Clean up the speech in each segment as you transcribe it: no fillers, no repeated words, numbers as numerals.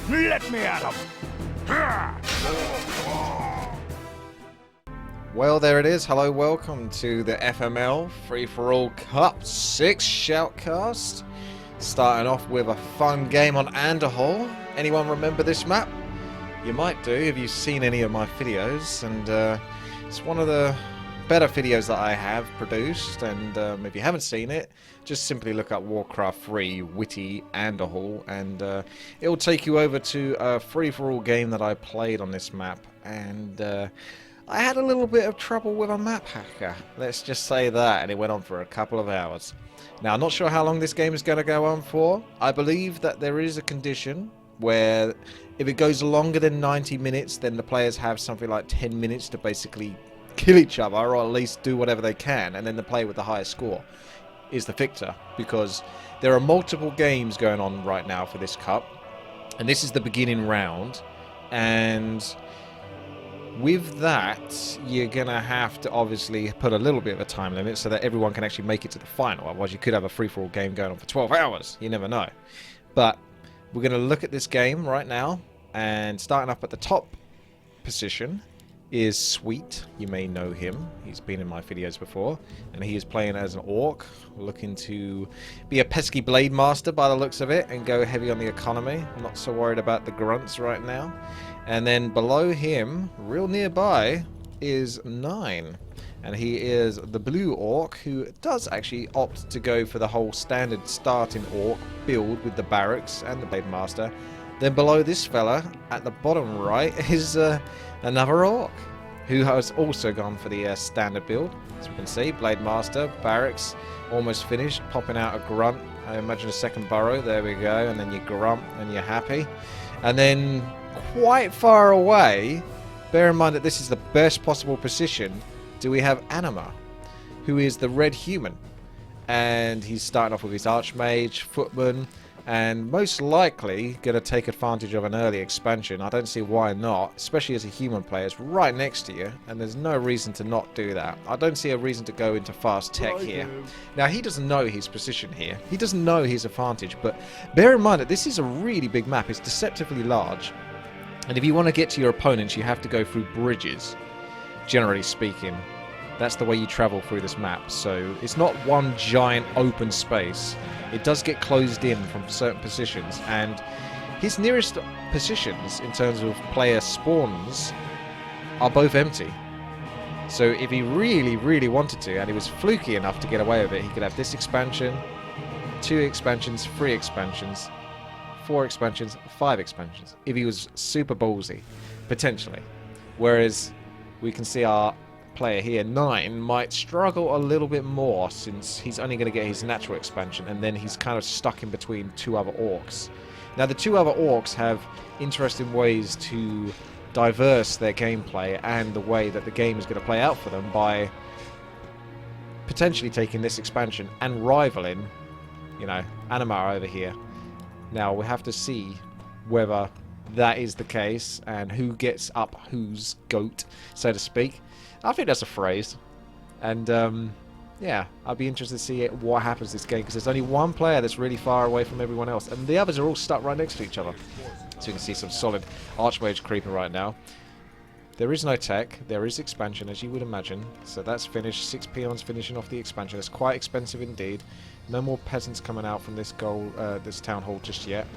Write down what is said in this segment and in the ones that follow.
Let me at him! Well, there it is. Hello, welcome to the FML Free-for-All Cup VI Shoutcast. Starting off with a fun game on Anderhole. Anyone remember this map? You might do if you've seen any of my videos, and it's one of the better videos that I have produced, and if you haven't seen it, just simply look up Warcraft 3 WTii Anderhole, and it'll take you over to a free-for-all game that I played on this map, and I had a little bit of trouble with a map hacker, let's just say that, and it went on for a couple of hours. Now, I'm not sure how long this game is going to go on for. I believe that there is a condition where if it goes longer than 90 minutes, then the players have something like 10 minutes to basically kill each other, or at least do whatever they can, and then the player with the highest score is the victor, because there are multiple games going on right now for this cup, and this is the beginning round, and with that, you're going to have to obviously put a little bit of a time limit so that everyone can actually make it to the final. Otherwise, you could have a free-for-all game going on for 12 hours. You never know. But we're going to look at this game right now. And starting up at the top position is Sweet. You may know him. He's been in my videos before. And he is playing as an orc, looking to be a pesky blade master by the looks of it, and go heavy on the economy. I'm not so worried about the grunts right now. And then below him, real nearby, is 9. And he is the blue orc, who does actually opt to go for the whole standard starting orc build with the barracks and the blade master. Then below this fella, at the bottom right, is another orc, who has also gone for the standard build. As we can see, blade master, barracks, almost finished, popping out a grunt. I imagine a second burrow, there we go, and then you grunt and you're happy. And then quite far away, bear in mind that this is the best possible position, do we have Anima, who is the red human, and he's starting off with his archmage, footman, and most likely going to take advantage of an early expansion. I don't see why not, especially as a human player. It's right next to you, and there's no reason to not do that. I don't see a reason to go into fast tech here. Now, he doesn't know his position here. He doesn't know his advantage, but bear in mind that this is a really big map. It's deceptively large. And if you want to get to your opponents, you have to go through bridges, generally speaking. That's the way you travel through this map. So it's not one giant open space. It does get closed in from certain positions. And his nearest positions, in terms of player spawns, are both empty. So if he really, really wanted to, and he was fluky enough to get away with it, he could have this expansion, 2 expansions, 3 expansions, 4 expansions, 5 expansions, if he was super ballsy, potentially. Whereas we can see our player here, 9, might struggle a little bit more, since he's only going to get his natural expansion, and then he's kind of stuck in between 2 other orcs. Now, the 2 other orcs have interesting ways to diverse their gameplay and the way that the game is going to play out for them by potentially taking this expansion and rivaling, you know, Anima over here. Now, we have to see whether that is the case and who gets up whose goat, so to speak. I think that's a phrase. And, yeah, I'd be interested to see what happens this game, because there's only one player that's really far away from everyone else, and the others are all stuck right next to each other. So you can see some solid archmage creeping right now. There is no tech. There is expansion, as you would imagine. So that's finished. 6 peons finishing off the expansion. It's quite expensive indeed. No more peasants coming out from this this town hall just yet.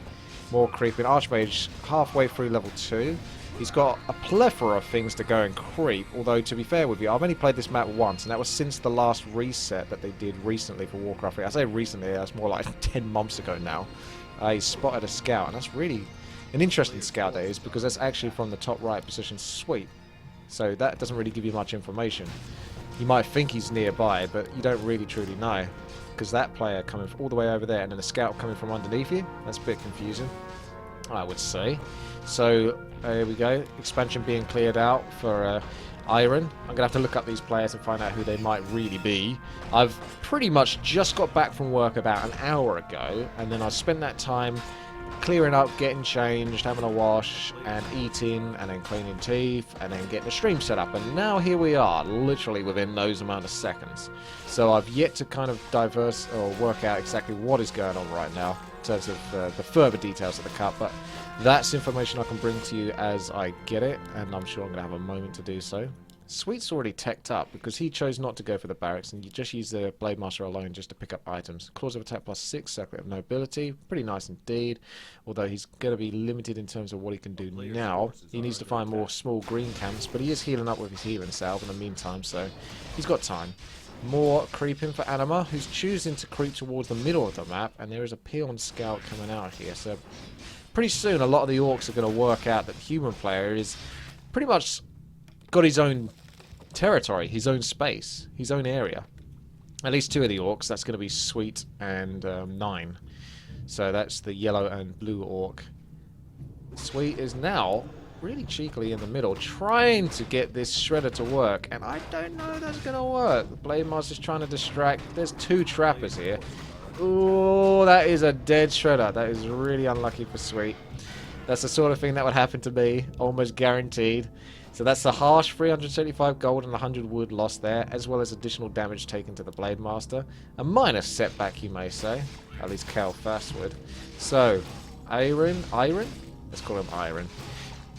More creeping. Archmage halfway through level 2. He's got a plethora of things to go and creep. Although, to be fair with you, I've only played this map once, and that was since the last reset that they did recently for Warcraft 3. I say recently, that's more like 10 months ago now. He spotted a scout, and that's really an interesting scout, that is, because that's actually from the top right position sweep. So that doesn't really give you much information. You might think he's nearby, but you don't really truly know, because that player coming all the way over there and then a scout coming from underneath you, that's a bit confusing, I would say. So there we go, expansion being cleared out for Iron. I'm going to have to look up these players and find out who they might really be. I've pretty much just got back from work about an hour ago, and then I spent that time clearing up, getting changed, having a wash, and eating, and then cleaning teeth, and then getting the stream set up. And now here we are, literally within those amount of seconds. So I've yet to kind of work out exactly what is going on right now in terms of the further details of the cup, but That's information I can bring to you as I get it, and I'm sure I'm going to have a moment to do so. Sweet's already teched up because he chose not to go for the barracks and you just use the Blade Master alone just to pick up items. Claws of attack +6, Circuit of Nobility, pretty nice indeed, although he's going to be limited in terms of what he can do now. He needs to find more small green camps, but he is healing up with his healing salve in the meantime, so he's got time. More creeping for Anima, who's choosing to creep towards the middle of the map, and there is a Peon Scout coming out here, so pretty soon a lot of the orcs are going to work out that the human player is pretty much got his own territory, his own space, his own area. At least 2 of the orcs, that's going to be Sweet and 9. So that's the yellow and blue orc. Sweet is now really cheekily in the middle, trying to get this shredder to work, and I don't know if that's going to work. The Blade Master's trying to distract. There's 2 trappers here. Ooh, that is a dead shredder. That is really unlucky for Sweet. That's the sort of thing that would happen to me, almost guaranteed. So that's the harsh 375 gold and 100 wood lost there, as well as additional damage taken to the Blade Master. A minor setback, you may say. At least Cal Fast would. So, Iron? Let's call him Iron.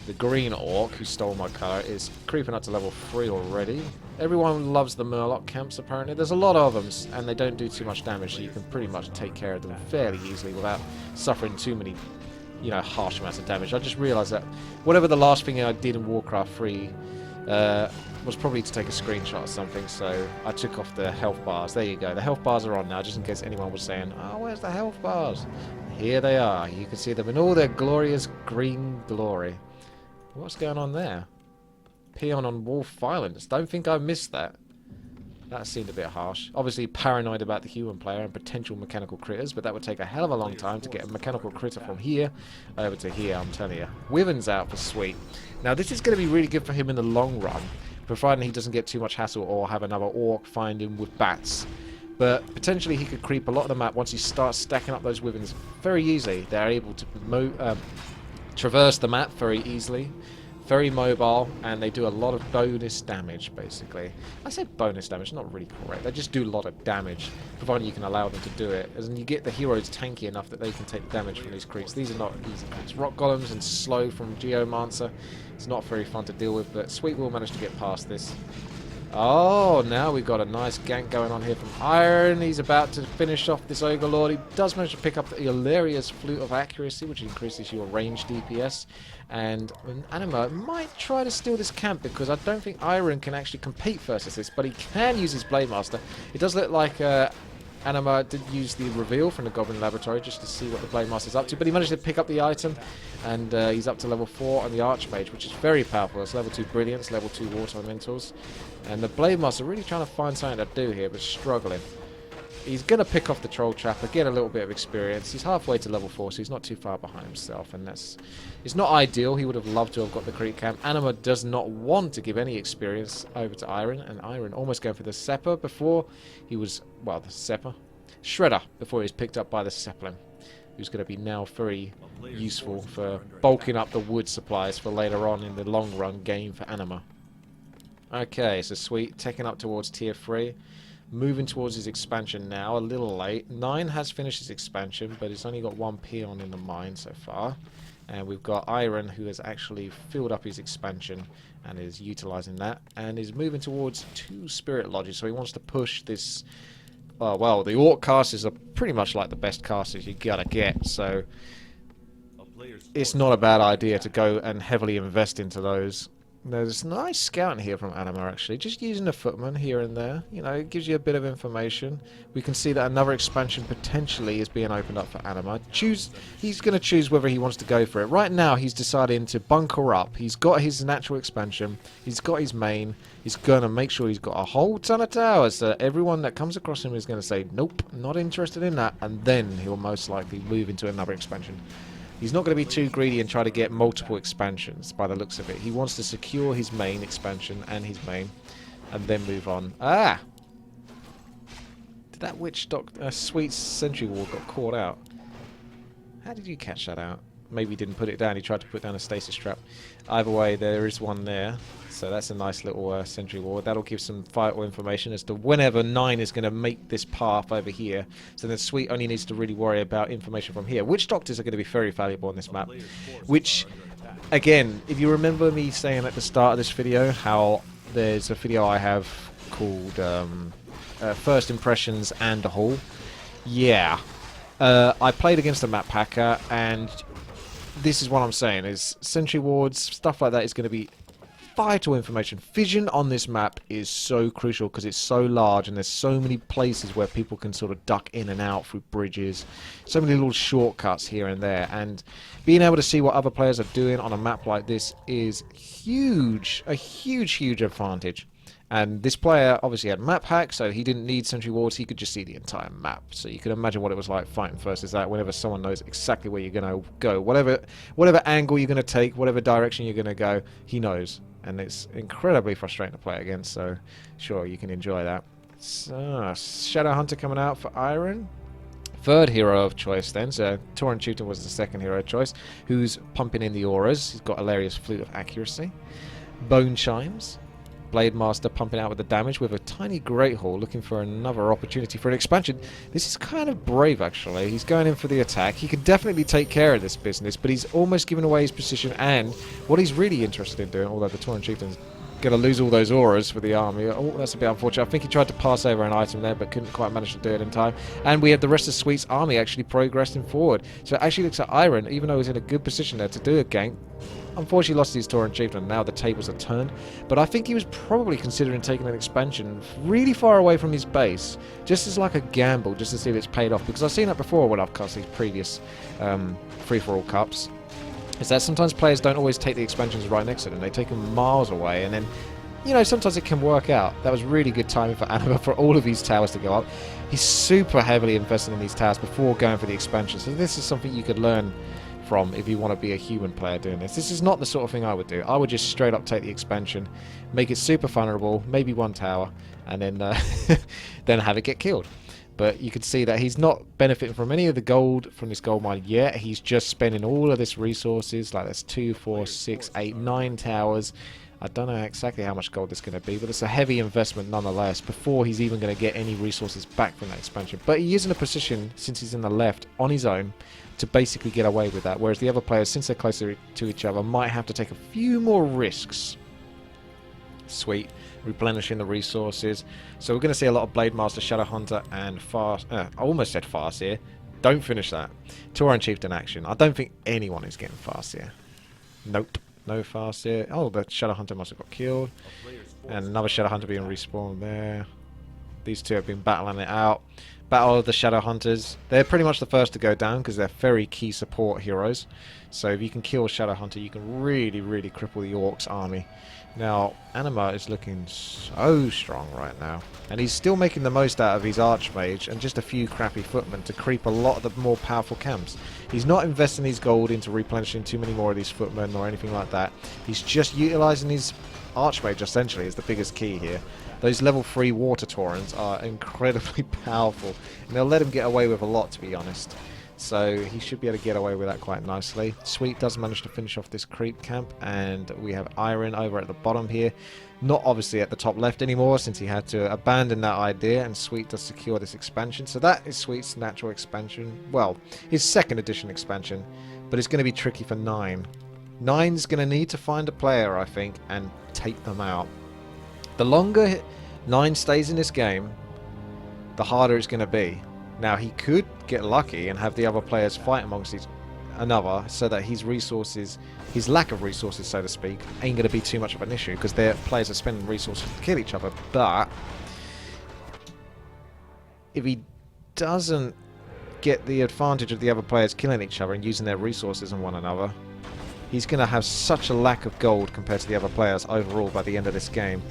The green orc, who stole my colour, is creeping up to level 3 already. Everyone loves the Murloc camps, apparently. There's a lot of them, and they don't do too much damage, so you can pretty much take care of them fairly easily without suffering too many, you know, harsh amounts of damage. I just realised that whatever the last thing I did in Warcraft 3 was probably to take a screenshot or something, so I took off the health bars. There you go. The health bars are on now, just in case anyone was saying, oh, where's the health bars? Here they are. You can see them in all their glorious green glory. What's going on there? Peon on Wolf Violence. Don't think I missed that. That seemed a bit harsh. Obviously paranoid about the human player and potential mechanical critters, but that would take a hell of a long time to get a mechanical critter from here over to here, I'm telling you. Wyvern's out for Sweet. Now this is going to be really good for him in the long run, providing he doesn't get too much hassle or have another orc find him with bats. But potentially he could creep a lot of the map once he starts stacking up those Wyverns very easily. They're able to traverse the map very easily. Very mobile, and they do a lot of bonus damage, basically. I say bonus damage, not really correct. They just do a lot of damage, provided you can allow them to do it. As in, you get the heroes tanky enough that they can take damage from these creeps. These are not easy creeps. Rock Golems and Slow from Geomancer. It's not very fun to deal with, but Sweet will manage to get past this. Oh, now we've got a nice gank going on here from Iron. He's about to finish off this Ogre Lord. He does manage to pick up the hilarious Flute of Accuracy, which increases your range DPS. And Anima might try to steal this camp, because I don't think Iron can actually compete versus this, but he can use his Blade Master. It does look like Anima did use the reveal from the Goblin Laboratory just to see what the Blade Master's up to, but he managed to pick up the item, and he's up to level 4 on the Archmage, which is very powerful. It's level 2 Brilliance, level 2 Water Elementals, and the Blade Master really trying to find something to do here, but struggling. He's going to pick off the Troll Trapper, get a little bit of experience. He's halfway to level 4, so he's not too far behind himself, and it's not ideal. He would have loved to have got the Creep Camp. Anima does not want to give any experience over to Iron, and Iron almost going for the Sepper before he was, well, the Sepper? Shredder, before he was picked up by the Zeppelin, who's going to be now very useful for bulking up the wood supplies for later on in the long run game for Anima. Okay, so Sweet, taking up towards tier 3. Moving towards his expansion now, a little late. 9 has finished his expansion, but it's only got 1 peon in the mine so far. And we've got Iron, who has actually filled up his expansion and is utilizing that, and is moving towards 2 Spirit Lodges. So he wants to push this. Well, the Orc casters are pretty much like the best casters you gotta get, so it's not a bad idea to go and heavily invest into those. There's nice scouting here from Anima, actually. Just using the footman here and there. You know, it gives you a bit of information. We can see that another expansion potentially is being opened up for Anima. He's going to choose whether he wants to go for it. Right now, he's deciding to bunker up. He's got his natural expansion. He's got his main. He's going to make sure he's got a whole ton of towers. So everyone that comes across him is going to say, nope, not interested in that. And then he'll most likely move into another expansion. He's not going to be too greedy and try to get multiple expansions by the looks of it. He wants to secure his main expansion and his main, and then move on. Ah! Did that Sweet Sentry Wall got caught out? How did you catch that out? maybe he didn't put it down. He tried to put down a stasis trap. Either way, there is one there. So that's a nice little sentry ward. That'll give some vital information as to whenever 9 is going to make this path over here. So then Sweet only needs to really worry about information from here. Witch Doctors are going to be very valuable on this map. Which, again, if you remember me saying at the start of this video how there's a video I have called First Impressions and a Haul. Yeah. I played against a map hacker, and this is what I'm saying, is sentry wards, stuff like that is going to be vital information. Vision on this map is so crucial because it's so large and there's so many places where people can sort of duck in and out through bridges. So many little shortcuts here and there, and being able to see what other players are doing on a map like this is huge. A huge advantage. And this player obviously had map hack, so he didn't need sentry wards, he could just see the entire map. So you can imagine what it was like fighting versus that, whenever someone knows exactly where you're going to go. Whatever angle you're going to take, whatever direction you're going to go, he knows. And it's incredibly frustrating to play against, so sure, you can enjoy that. So, Shadow Hunter coming out for Iron. Third hero of choice then, so Tauren Chieftain was the second hero of choice, who's pumping in the auras. He's got Hilarious Flute of Accuracy. Bone Chimes. Blade Master pumping out with the damage with a tiny Great Hall, looking for another opportunity for an expansion. This is kind of brave, actually. He's going in for the attack. He can definitely take care of this business, but he's almost given away his position, and what he's really interested in doing, although the Tauren Chieftain's going to lose all those auras for the army. Oh, that's a bit unfortunate. I think he tried to pass over an item there, but couldn't quite manage to do it in time. And we have the rest of Sweet's army actually progressing forward. So it actually looks like Iron, even though he's in a good position there to do a gank, unfortunately lost his Tauren Chieftain, and now the tables are turned. But I think he was probably considering taking an expansion really far away from his base, just as like a gamble, just to see if it's paid off. Because I've seen that before when I've cast these previous free-for-all cups, is that sometimes players don't always take the expansions right next to them. They take them miles away, and then, you know, sometimes it can work out. That was really good timing for Anima for all of these towers to go up. He's super heavily invested in these towers before going for the expansion. So this is something you could learn from if you want to be a human player doing this. This is not the sort of thing I would do. I would just straight up take the expansion, make it super vulnerable, maybe one tower, and then then have it get killed. But you can see that he's not benefiting from any of the gold from this gold mine yet. He's just spending all of this resources, like that's 2, 4, 6, 8, 9 towers. I don't know exactly how much gold it's going to be, but it's a heavy investment nonetheless before he's even going to get any resources back from that expansion. But he is in a position, since he's in the left, on his own, to basically get away with that, whereas the other players, since they're closer to each other, might have to take a few more risks. Sweet, replenishing the resources. So we're going to see a lot of Blade Master, Shadow Hunter, and Fast. I almost said Fast here. Don't finish that. Tauren Chieftain action. I don't think anyone is getting Fast here. Nope, no Fast here. Oh, the Shadow Hunter must have got killed, and another Shadow Hunter being respawned there. These two have been battling it out. Battle of the Shadow Hunters. They're pretty much the first to go down because they're very key support heroes. So if you can kill Shadow Hunter, you can really cripple the Orcs army. Now, Anima is looking so strong right now. And he's still making the most out of his Archmage and just a few crappy footmen to creep a lot of the more powerful camps. He's not investing his gold into replenishing too many more of these footmen or anything like that. He's just utilising his Archmage essentially is the biggest key here. Those level 3 water Taurens are incredibly powerful, and they'll let him get away with a lot, to be honest. So he should be able to get away with that quite nicely. Sweet does manage to finish off this creep camp, and we have Iron over at the bottom here. Not obviously at the top left anymore, since he had to abandon that idea, and Sweet does secure this expansion. So that is Sweet's natural expansion. Well, his second edition expansion, but it's going to be tricky for 9. 9's going to need to find a player, I think, and take them out. The longer 9 stays in this game, the harder it's going to be. Now, he could get lucky and have the other players fight amongst each another so that his resources, his lack of resources, so to speak, ain't going to be too much of an issue because their players are spending resources to kill each other. But if he doesn't get the advantage of the other players killing each other and using their resources on one another, he's going to have such a lack of gold compared to the other players overall by the end of this game.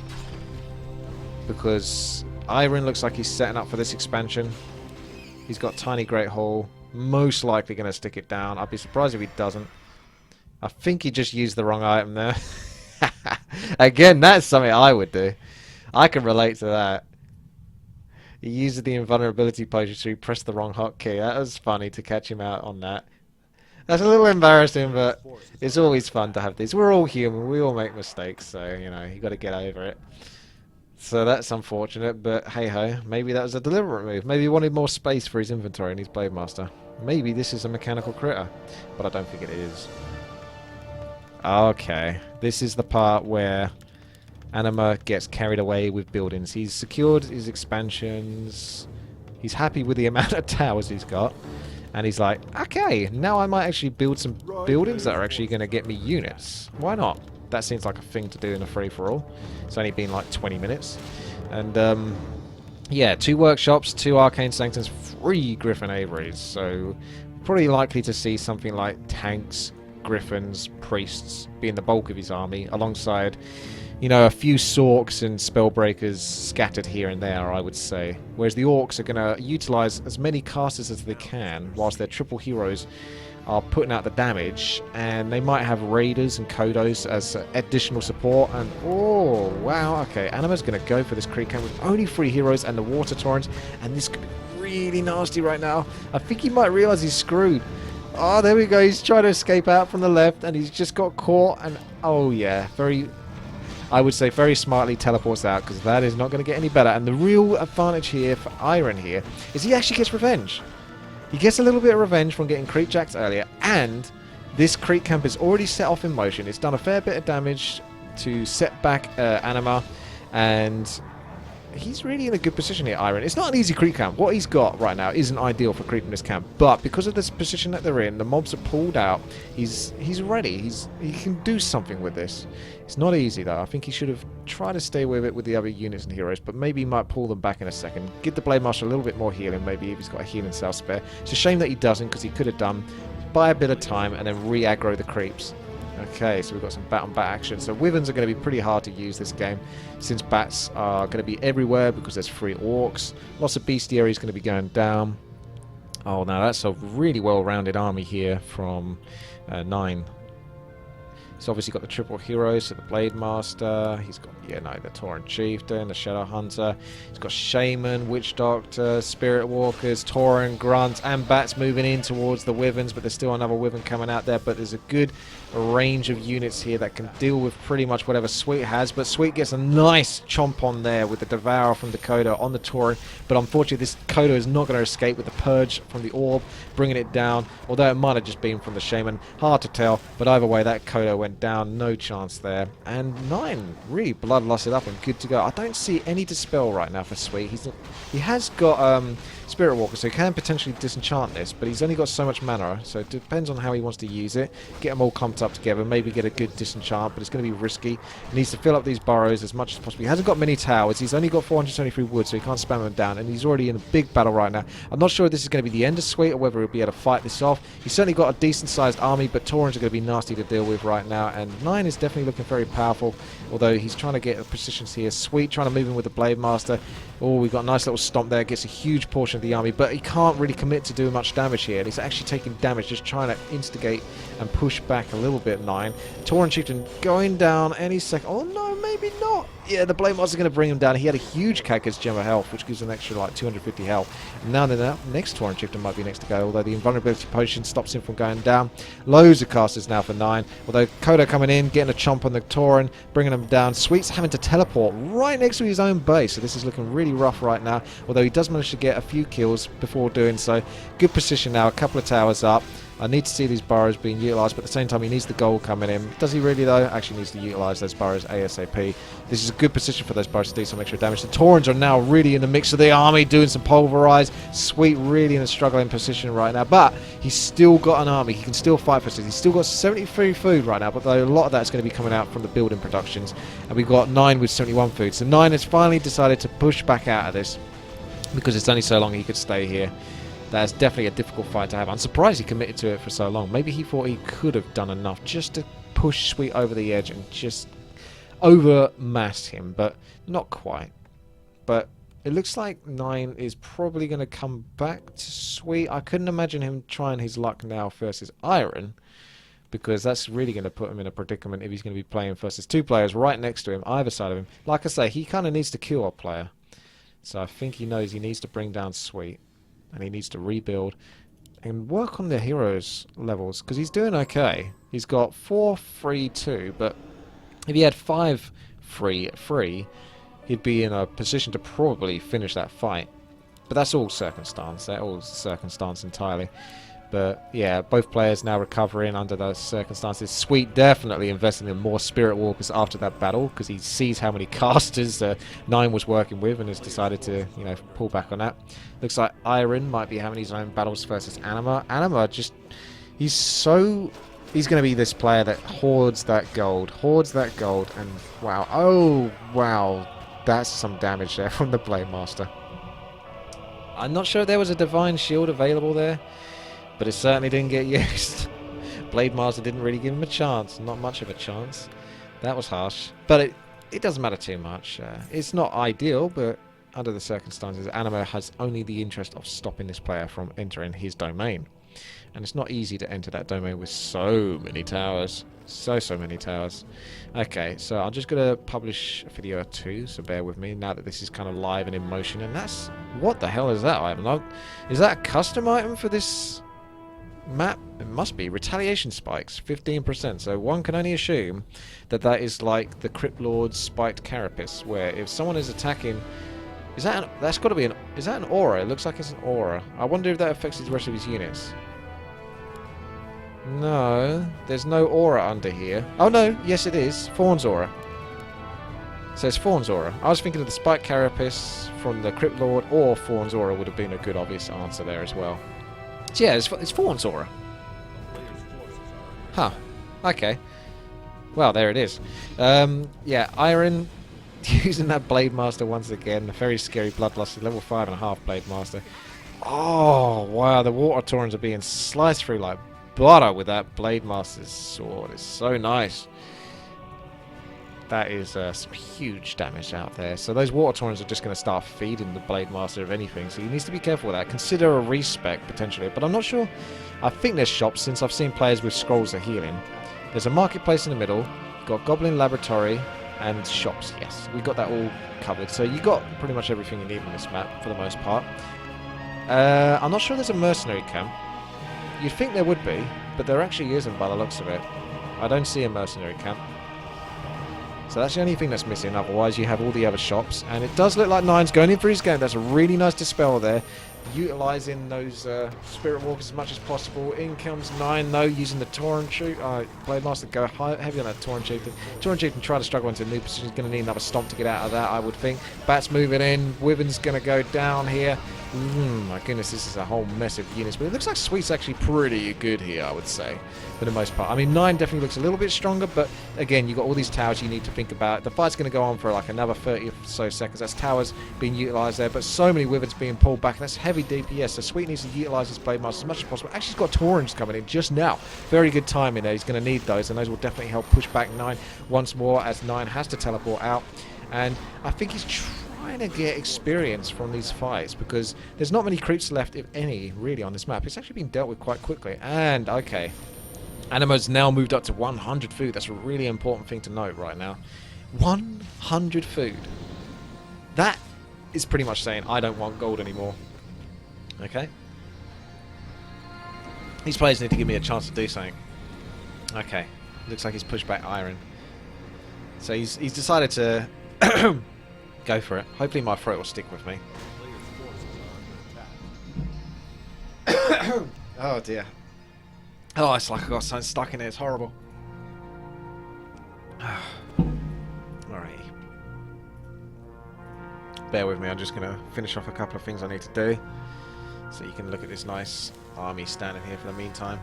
Because Iron looks like he's setting up for this expansion. He's got tiny Great Hall, most likely going to stick it down. I'd be surprised if he doesn't. I think he just used the wrong item there. Again, that's something I would do. I can relate to that. He used the invulnerability potion, so he pressed the wrong hotkey. That was funny to catch him out on that. That's a little embarrassing, but it's always fun to have these. We're all human. We all make mistakes, so you know you got to get over it. So that's unfortunate, but hey ho. Maybe that was a deliberate move. Maybe he wanted more space for his inventory and his Blade Master. Maybe this is a mechanical critter, but I don't think it is. Okay, this is the part where Anima gets carried away with buildings. He's secured his expansions. He's happy with the amount of towers he's got. And he's like, okay, now I might actually build some buildings that are actually going to get me units. Why not? That seems like a thing to do in a free-for-all. It's only been like 20 minutes. And, yeah, 2 workshops, 2 arcane sanctums, 3 griffin aviaries. So, probably likely to see something like tanks, griffins, priests being the bulk of his army, alongside, you know, a few sorks and spellbreakers scattered here and there, I would say. Whereas the orcs are going to utilise as many casters as they can, whilst their triple heroes are putting out the damage, and they might have raiders and kodos as additional support. And oh wow, okay, Anima's going to go for this creep camp with only 3 heroes and the water torrents, and this could be really nasty right now. I think he might realise he's screwed. Oh, there we go, he's trying to escape out from the left, and he's just got caught, and oh yeah, I would say very smartly teleports out, because that is not going to get any better. And the real advantage here for Iron here is he actually gets revenge. He gets a little bit of revenge from getting creep jacked earlier, and this creep camp is already set off in motion. It's done a fair bit of damage to set back Anima, and he's really in a good position here, Iron. It's not an easy creep camp. What he's got right now isn't ideal for creeping this camp, but because of this position that they're in, the mobs are pulled out, he's ready. He can do something with this. It's not easy though. I think he should have tried to stay with it with the other units and heroes, but maybe he might pull them back in a second. Give the Blade Master a little bit more healing, maybe if he's got a healing cell spare. It's a shame that he doesn't, because he could have done. Buy a bit of time and then re-aggro the creeps. Okay, so we've got some bat-on-bat action. So Wyverns are going to be pretty hard to use this game, since bats are going to be everywhere because there's 3 orcs. Lots of bestiary is going to be going down. Oh, now that's a really well-rounded army here from 9. He's obviously got the triple heroes, so the Blade Master. He's got, yeah, no, the Tauren Chieftain, the Shadow Hunter. He's got Shaman, Witch Doctor, Spirit Walkers, Tauren, Grunts, and Bats moving in towards the Wyverns, but there's still another Wyvern coming out there. But there's a good range of units here that can deal with pretty much whatever Sweet has. But Sweet gets a nice chomp on there with the Devourer from the Coda on the Tauren. But unfortunately, this Coda is not going to escape with the Purge from the Orb, bringing it down. Although it might have just been from the Shaman. Hard to tell, but either way, that Coda went down. No chance there. And 9 really bloodlusted up and good to go. I don't see any Dispel right now for Sweet. He has got Spirit Walker, so he can potentially disenchant this, but he's only got so much mana, so it depends on how he wants to use it. Get them all clumped up together, maybe get a good disenchant, but it's going to be risky. He needs to fill up these burrows as much as possible. He hasn't got many towers. He's only got 473 wood, so he can't spam them down, and he's already in a big battle right now. I'm not sure if this is going to be the end of Sweet or whether he'll be able to fight this off. He's certainly got a decent-sized army, but Taurens are going to be nasty to deal with right now, and 9 is definitely looking very powerful, although he's trying to get positions here. Sweet trying to move in with the Blade Master. Oh, we've got a nice little stomp there. Gets a huge portion of the army, but he can't really commit to doing much damage here. And he's actually taking damage, just trying to instigate and push back a little bit. 9. Tauren Chieftain going down any second. Oh no, maybe not. Yeah, the Blade Master's going to bring him down. He had a huge Kaka's Gem of Health, which gives him an extra like 250 health. And now the next Tauren Chieftain might be next to go, although the Invulnerability Potion stops him from going down. Loads of casters now for 9. Although Kodo coming in, getting a chomp on the Tauren, bringing him down. Sweet's having to teleport right next to his own base, so this is looking really rough right now. Although he does manage to get a few kills before doing so. Good position now, a couple of towers up. I need to see these burrows being utilised, but at the same time he needs the gold coming in. Does he really though? Actually needs to utilise those burrows ASAP. This is a good position for those burrows to do some extra damage. The Taurens are now really in the mix of the army, doing some pulverise. Sweet really in a struggling position right now, but he's still got an army. He can still fight for this. He's still got 73 food right now, but though a lot of that's going to be coming out from the building productions. And we've got 9 with 71 food. So 9 has finally decided to push back out of this, because it's only so long he could stay here. That's definitely a difficult fight to have. I'm surprised he committed to it for so long. Maybe he thought he could have done enough just to push Sweet over the edge and just overmass him, but not quite. But it looks like 9 is probably going to come back to Sweet. I couldn't imagine him trying his luck now versus Iron, because that's really going to put him in a predicament if he's going to be playing versus 2 players right next to him, either side of him. Like I say, he kind of needs to kill a player. So I think he knows he needs to bring down Sweet. And he needs to rebuild. and work on the heroes levels, because he's doing okay. He's got 4 free 2, but if he had 5 free, he'd be in a position to probably finish that fight. But that's all circumstance. That's all circumstance entirely. But yeah, both players now recovering under those circumstances. Sweet definitely investing in more Spirit Walkers after that battle, because he sees how many casters Nine was working with and has decided to, you know, pull back on that. Looks like Iron might be having his own battles versus Anima. Anima just, he's going to be this player that hoards that gold, and wow, oh wow, that's some damage there from the Blade Master. I'm not sure there was a Divine Shield available there, but it certainly didn't get used. Blade Master didn't really give him a chance. Not much of a chance. That was harsh. But it doesn't matter too much. It's not ideal, but under the circumstances, Anima has only the interest of stopping this player from entering his domain. And it's not easy to enter that domain with so many towers. So many towers. Okay, so I'm just going to publish a video or two, so bear with me now that this is kind of live and in motion. And that's... what the hell is that item? Is that a custom item for this map? It must be. Retaliation spikes, 15%. So one can only assume that that is like the Crypt Lord's spiked carapace, where if someone is attacking... that's got to be an... is that an aura? It looks like it's an aura. I wonder if that affects the rest of his units. No, there's no aura under here. Oh no, yes it is. Fawn's aura. So it's Fawn's aura. I was thinking of the spiked carapace from the Crypt Lord, or Fawn's aura would have been a good obvious answer there as well. So yeah, it's Fawn's aura. Huh. Okay. Well, there it is. Yeah, Iron using that Blade Master once again. A very scary Bloodlust, level 5.5 Blade Master. Oh, wow, the Water Torrents are being sliced through like butter with that Blade Master's sword. It's so nice. That is some huge damage out there. So those Water Torrents are just going to start feeding the Blade Master, if anything. So he needs to be careful with that. Consider a respec, potentially. But I'm not sure. I think there's shops, since I've seen players with scrolls of healing. There's a marketplace in the middle. Got Goblin Laboratory and shops. Yes, we got that all covered. So you got pretty much everything you need on this map, for the most part. I'm not sure there's a mercenary camp. You'd think there would be, but there actually isn't by the looks of it. I don't see a mercenary camp. So that's the only thing that's missing. Otherwise, you have all the other shops. And it does look like Nine's going in for his game. That's a really nice dispel there. Utilising those Spirit Walkers as much as possible. In comes Nine, though, using the Torrent Chief. Blade Master go heavy on that Torrent Chieftain. Torrent Chieftain try to struggle into a new position. He's going to need another stomp to get out of that, I would think. Bat's moving in. Wyvern's going to go down here. My goodness, this is a whole mess of units. But it looks like Sweet's actually pretty good here, I would say, for the most part. I mean, Nine definitely looks a little bit stronger, but again, you've got all these towers you need to think about. The fight's going to go on for like another 30 or so seconds. That's towers being utilised there, but so many Wyverns being pulled back. That's heavy DPS, so Sweet needs to utilise his Blade Master as much as possible. Actually, he's got Torrents coming in just now. Very good timing there. He's going to need those, and those will definitely help push back Nine once more, as Nine has to teleport out. And I think he's trying to get experience from these fights, because there's not many creeps left, if any, really, on this map. It's actually been dealt with quite quickly. And, okay, Anima's now moved up to 100 food. That's a really important thing to note right now. 100 food. That is pretty much saying, I don't want gold anymore. Okay? These players need to give me a chance to do something. Okay. Looks like he's pushed back Iron. So he's decided to go for it. Hopefully my throat will stick with me. Oh dear. Oh, it's like I got something stuck in it. It's horrible. Alright. Bear with me. I'm just going to finish off a couple of things I need to do, so you can look at this nice army standing here for the meantime.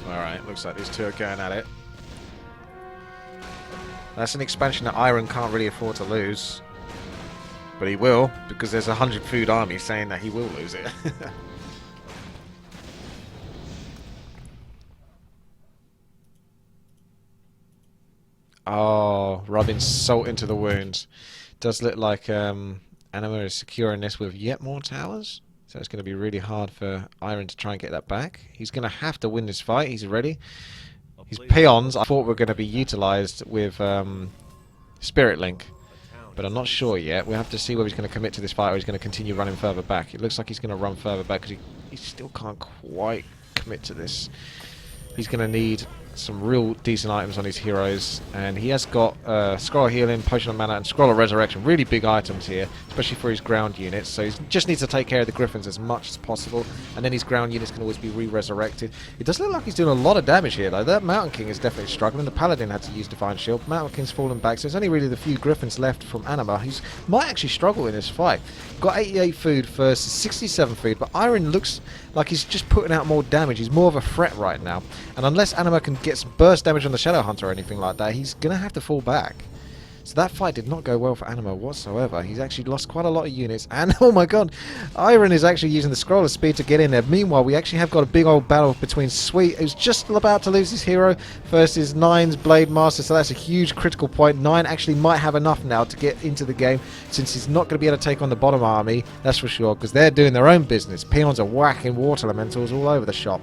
Alright, looks like these two are going at it. That's an expansion that Iron can't really afford to lose. But he will, because there's a 100 food army saying that he will lose it. Oh, rubbing salt into the wounds. Does look like Anima is securing this with yet more towers. So it's going to be really hard for Iron to try and get that back. He's going to have to win this fight. He's ready. His peons, I thought were going to be utilised with Spirit Link, but I'm not sure yet. We'll have to see whether he's going to commit to this fight or he's going to continue running further back. It looks like he's going to run further back because he still can't quite commit to this. He's going to need some real decent items on his heroes, and he has got Scroll of Healing, Potion of Mana, and Scroll of Resurrection. Really big items here, especially for his ground units. So he just needs to take care of the Griffins as much as possible, and then his ground units can always be re-resurrected. It does look like he's doing a lot of damage here, though. That Mountain King is definitely struggling. The Paladin had to use Divine Shield. Mountain King's fallen back, so there's only really the few Griffins left from Anima. He might actually struggle in this fight. Got 88 food versus 67 food, but Iron looks like he's just putting out more damage. He's more of a threat right now, and unless Anima can get some burst damage on the Shadow Hunter or anything like that, he's going to have to fall back. So that fight did not go well for Anima whatsoever. He's actually lost quite a lot of units, and oh my god, Iron is actually using the Scroll of Speed to get in there. Meanwhile, we actually have got a big old battle between Sweet, who's just about to lose his hero, versus Nine's Blade Master, so that's a huge critical point. Nine actually might have enough now to get into the game, since he's not going to be able to take on the bottom army, that's for sure, because they're doing their own business. Peons are whacking water elementals all over the shop.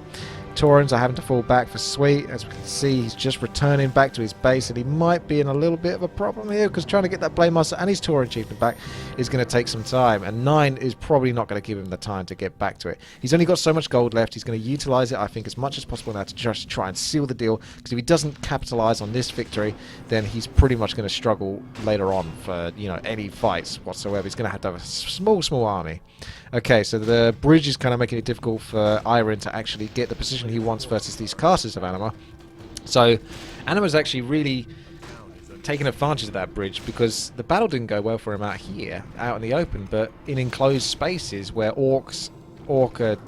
Taurens are having to fall back for Sweet. As we can see, he's just returning back to his base, and he might be in a little bit of a problem here, because trying to get that Blade Master and his Tauren Chieftain back is going to take some time, and 9 is probably not going to give him the time to get back to it. He's only got so much gold left. He's going to utilise it, I think, as much as possible now to just try and seal the deal, because if he doesn't capitalise on this victory, then he's pretty much going to struggle later on for, you know, any fights whatsoever. He's going to have a small army. Okay, so the bridge is kind of making it difficult for Iron to actually get the position he wants versus these casters of Anima. So Anima's actually really taking advantage of that bridge, because the battle didn't go well for him out here, out in the open, but in enclosed spaces where orcs,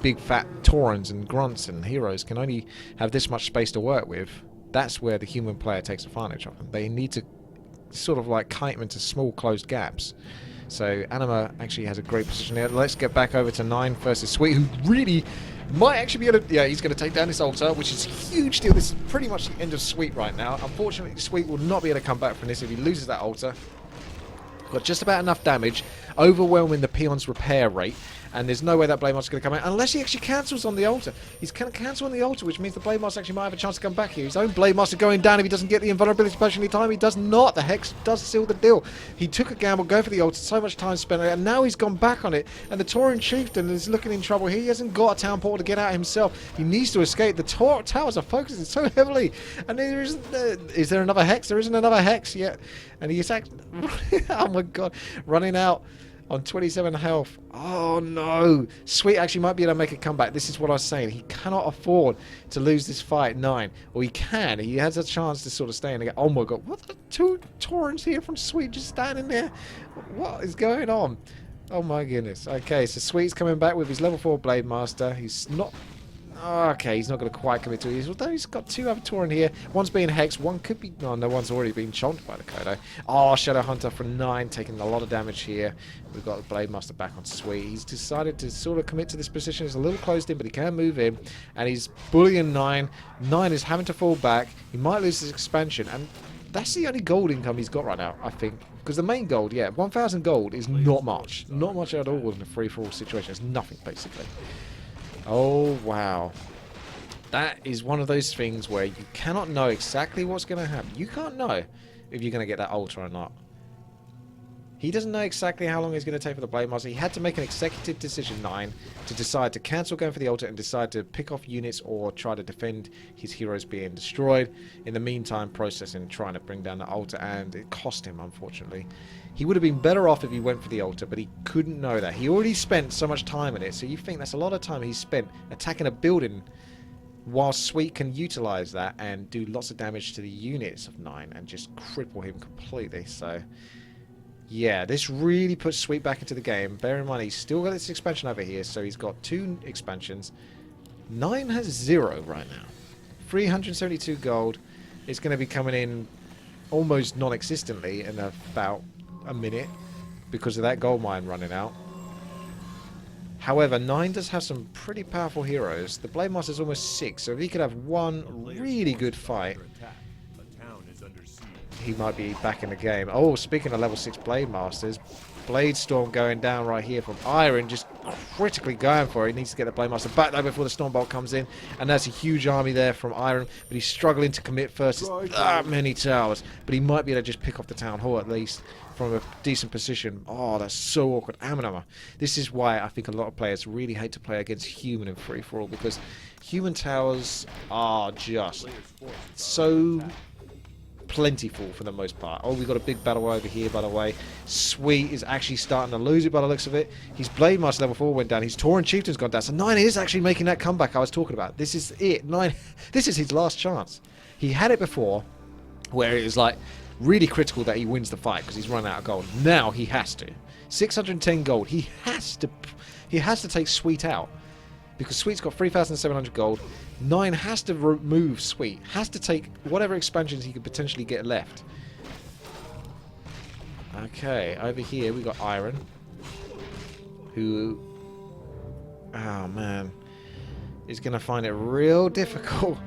big fat Taurens and grunts and heroes can only have this much space to work with, that's where the human player takes advantage of them. They need to sort of like kite them into small closed gaps. So Anima actually has a great position here. Let's get back over to 9 versus Sweet, who really might actually be able to... Yeah, he's going to take down this altar, which is a huge deal. This is pretty much the end of Sweet right now. Unfortunately, Sweet will not be able to come back from this if he loses that altar. Got just about enough damage, overwhelming the peon's repair rate, and there's no way that Blade Master's going to come out unless he actually cancels on the altar. He's going to cancel on the altar, which means the Blade Master actually might have a chance to come back here. His own Blade Master going down if he doesn't get the invulnerability potion in time. He does not. The Hex does seal the deal. He took a gamble, go for the altar, so much time spent on it, and now he's gone back on it, and the Tauren Chieftain is looking in trouble here. He hasn't got a town portal to get out himself. He needs to escape. The towers are focusing so heavily, and there isn't... is there another Hex? There isn't another Hex yet. And he's actually... oh my god. Running out on 27 health. Oh no. Sweet actually might be able to make a comeback. This is what I was saying. He cannot afford to lose this fight 9. Or he can. He has a chance to sort of stay in the game. Oh my god. What the 2 Taurens here from Sweet just standing there? What is going on? Oh my goodness. Okay, so Sweet's coming back with his level 4 Blade Master. He's not... Okay, he's not going to quite commit to it. Although he's got 2 other Tauren here. One's being hexed, one could be... Oh, no, one's already been chomped by the Kodo. Oh, Shadow Hunter for 9, taking a lot of damage here. We've got the Blade Master back on Sweet. He's decided to sort of commit to this position. It's a little closed in, but he can move in. And he's bullying 9. 9 is having to fall back. He might lose his expansion. And that's the only gold income he's got right now, I think. Because the main gold, yeah, 1,000 gold is not much. Not much at all in a free-for-all situation. It's nothing, basically. Oh, wow. That is one of those things where you cannot know exactly what's going to happen. You can't know if you're going to get that altar or not. He doesn't know exactly how long it's going to take for the Blade Master. He had to make an executive decision, 9, to decide to cancel going for the altar and decide to pick off units or try to defend his heroes being destroyed. In the meantime, processing, trying to bring down the altar, and it cost him, unfortunately. He would have been better off if he went for the altar, but he couldn't know that. He already spent so much time in it, so you think that's a lot of time he's spent attacking a building, while Sweet can utilize that and do lots of damage to the units of 9 and just cripple him completely. So yeah, this really puts Sweet back into the game. Bear in mind, he's still got this expansion over here, so he's got 2 expansions. 9 has 0 right now. 372 gold. It's going to be coming in almost non-existently in about a minute because of that gold mine running out. However, 9 does have some pretty powerful heroes. The Blade Master is almost 6, so if he could have one really good fight, he might be back in the game. Oh, speaking of level 6 Blade Masters, Blade Storm going down right here from Iron, just critically going for it. He needs to get the Blade Master back though before the Storm Bolt comes in, and that's a huge army there from Iron, but he's struggling to commit first. It's that many towers, but he might be able to just pick off the Town Hall at least from a decent position. Oh, that's so awkward. Amenama. This is why I think a lot of players really hate to play against human in free-for-all, because human towers are just so plentiful for the most part. Oh, we've got a big battle over here, by the way. Sweet is actually starting to lose it by the looks of it. His Blade Master level 4 went down. His Tauren Chieftain's gone down. So 9 is actually making that comeback I was talking about. This is it. 9. This is his last chance. He had it before, where it was like really critical that he wins the fight because he's run out of gold. Now he has to. 610 gold. He has to take Sweet out, because Sweet's got 3,700 gold. 9 has to remove Sweet. Has to take whatever expansions he could potentially get left. Okay, over here we got Iron, who, oh man, is going to find it real difficult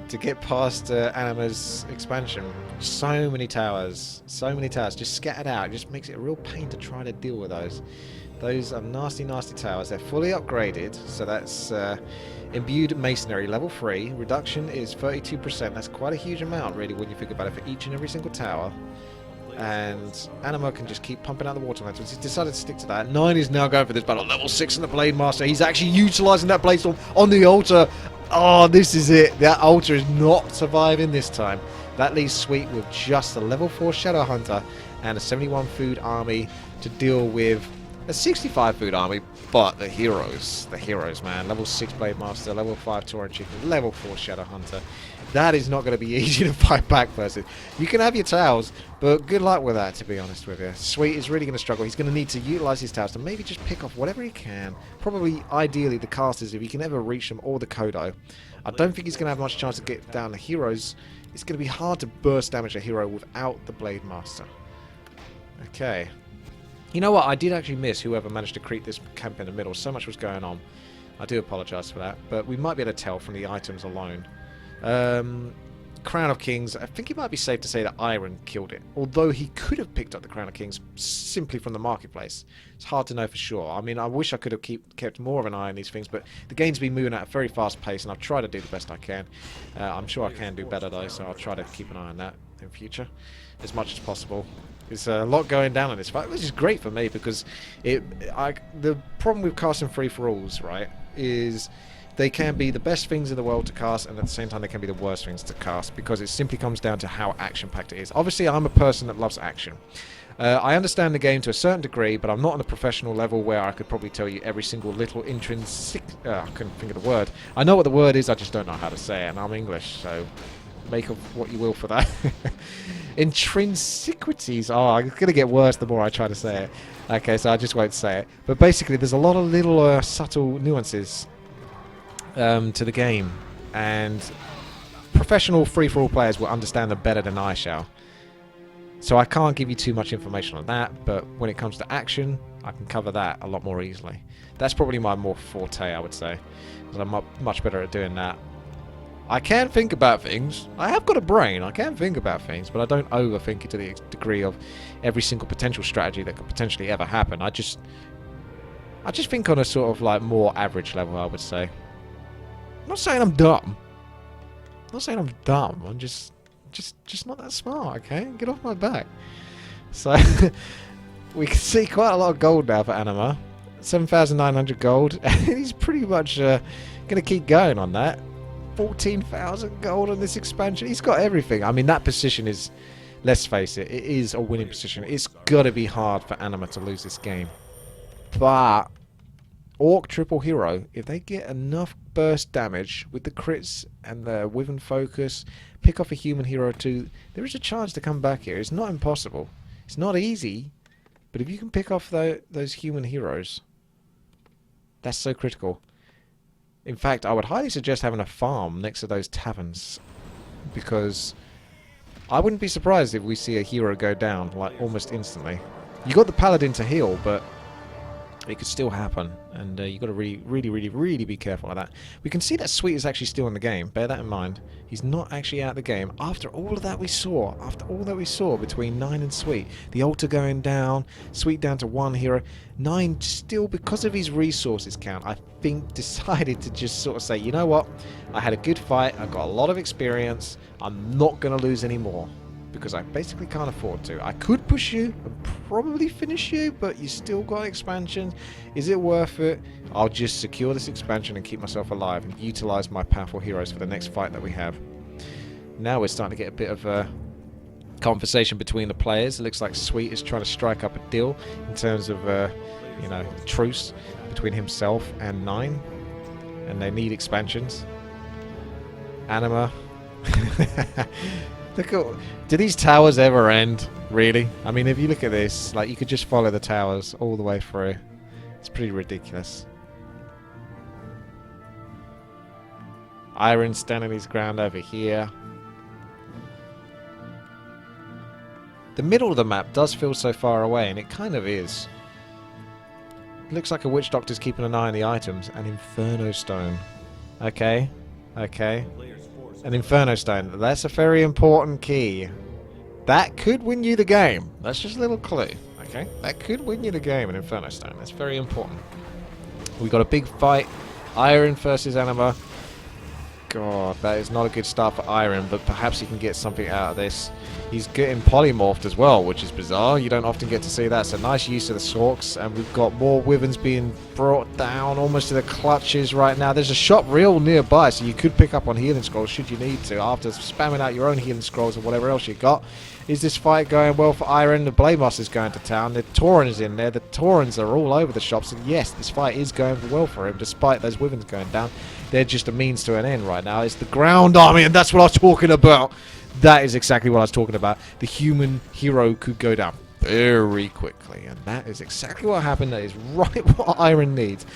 to get past Anima's expansion. So many towers, just scattered out. It just makes it a real pain to try to deal with those. Those are nasty, nasty towers. They're fully upgraded, so that's imbued masonry, level 3. Reduction is 32%. That's quite a huge amount, really, when you think about it, for each and every single tower. And Anima can just keep pumping out the water lanterns. He's decided to stick to that. 9 is now going for this battle. Level 6 in the Blade Master. He's actually utilising that Blade Storm on the altar. Oh, this is it. That altar is not surviving this time. That leaves Sweet with just a level 4 Shadow Hunter and a 71 food army to deal with a 65 food army, but the heroes, man. Level 6 Blade Master, level 5 Tauren Chieftain, level 4 Shadow Hunter. That is not going to be easy to fight back versus. You can have your towers, but good luck with that, to be honest with you. Sweet is really going to struggle. He's going to need to utilise his towers to maybe just pick off whatever he can. Probably, ideally, the casters, if he can ever reach them, or the Kodo. I don't think he's going to have much chance to get down the heroes. It's going to be hard to burst damage a hero without the Blade Master. Okay. You know what? I did actually miss whoever managed to creep this camp in the middle. So much was going on. I do apologise for that. But we might be able to tell from the items alone. Crown of Kings. I think it might be safe to say that Iron killed it. Although he could have picked up the Crown of Kings simply from the marketplace. It's hard to know for sure. I mean, I wish I could have kept more of an eye on these things. But the game's been moving at a very fast pace. And I've tried to do the best I can. I'm sure I can do better though. So I'll try to keep an eye on that in future as much as possible. There's a lot going down in this fight, which is great for me because the problem with casting free-for-alls, right, is they can be the best things in the world to cast, and at the same time they can be the worst things to cast, because it simply comes down to how action-packed it is. Obviously, I'm a person that loves action. I understand the game to a certain degree, but I'm not on a professional level where I could probably tell you every single little intrinsic... I couldn't think of the word. I know what the word is, I just don't know how to say it, and I'm English, so make of what you will for that. Intrinsiquities. Oh, it's going to get worse the more I try to say it. Okay, so I just won't say it. But basically, there's a lot of little subtle nuances to the game, and professional free-for-all players will understand them better than I shall. So I can't give you too much information on that, but when it comes to action, I can cover that a lot more easily. That's probably my more forte, I would say, because I'm much better at doing that. I can think about things. I have got a brain. I can think about things, but I don't overthink it to the degree of every single potential strategy that could potentially ever happen. I just think on a sort of like more average level, I would say. I'm not saying I'm dumb. I'm just not that smart, okay? Get off my back. So we can see quite a lot of gold now for Anima. 7,900 gold. He's pretty much going to keep going on that. 14,000 gold on this expansion. He's got everything. I mean, that position is, let's face it, it is a winning position. It's got to be hard for Anima to lose this game. But Orc triple hero, if they get enough burst damage with the crits and the Wyvern focus, pick off a human hero too, there is a chance to come back here. It's not impossible. It's not easy, but if you can pick off those human heroes, that's so critical. In fact, I would highly suggest having a farm next to those taverns, because I wouldn't be surprised if we see a hero go down like almost instantly. You got the paladin to heal, but It could still happen, and you've got to really be careful of that. We can see that Sweet is actually still in the game. Bear that in mind. He's not actually out of the game. After all of that we saw, between 9 and Sweet, the altar going down, Sweet down to 1 hero, 9 still, because of his resources count, I think decided to just sort of say, you know what, I had a good fight, I got a lot of experience, I'm not going to lose any more. Because I basically can't afford to. I could push you and probably finish you, but you still got expansions. Is it worth it? I'll just secure this expansion and keep myself alive and utilize my powerful heroes for the next fight that we have. Now we're starting to get a bit of a conversation between the players. It looks like Sweet is trying to strike up a deal in terms of, you know, truce between himself and 9, and they need expansions. Anima. Look at, do these towers ever end? Really? I mean, if you look at this, like, you could just follow the towers all the way through. It's pretty ridiculous. Iron standing his ground over here. The middle of the map does feel so far away, and it kind of is. It looks like a witch doctor's keeping an eye on the items. An Inferno Stone. Okay. Okay. An Inferno Stone. That's a very important key. That could win you the game. That's just a little clue. Okay? That could win you the game, an Inferno Stone. That's very important. We got a big fight. Iron versus Anima. God, that is not a good start for Iron, but perhaps he can get something out of this. He's getting polymorphed as well, which is bizarre. You don't often get to see that. So nice use of the Sorks, and we've got more Wyverns being brought down almost to the clutches right now. There's a shop real nearby, so you could pick up on healing scrolls should you need to, after spamming out your own healing scrolls and whatever else you got. Is this fight going well for Iron? The Blamos is going to town. The Tauren is in there. The Taurens are all over the shops. And yes, this fight is going well for him, despite those Wyverns going down. They're just a means to an end right now. It's the ground army, and that's what I was talking about. That is exactly what I was talking about. The human hero could go down very quickly, and that is exactly what happened. That is right what Iron needs.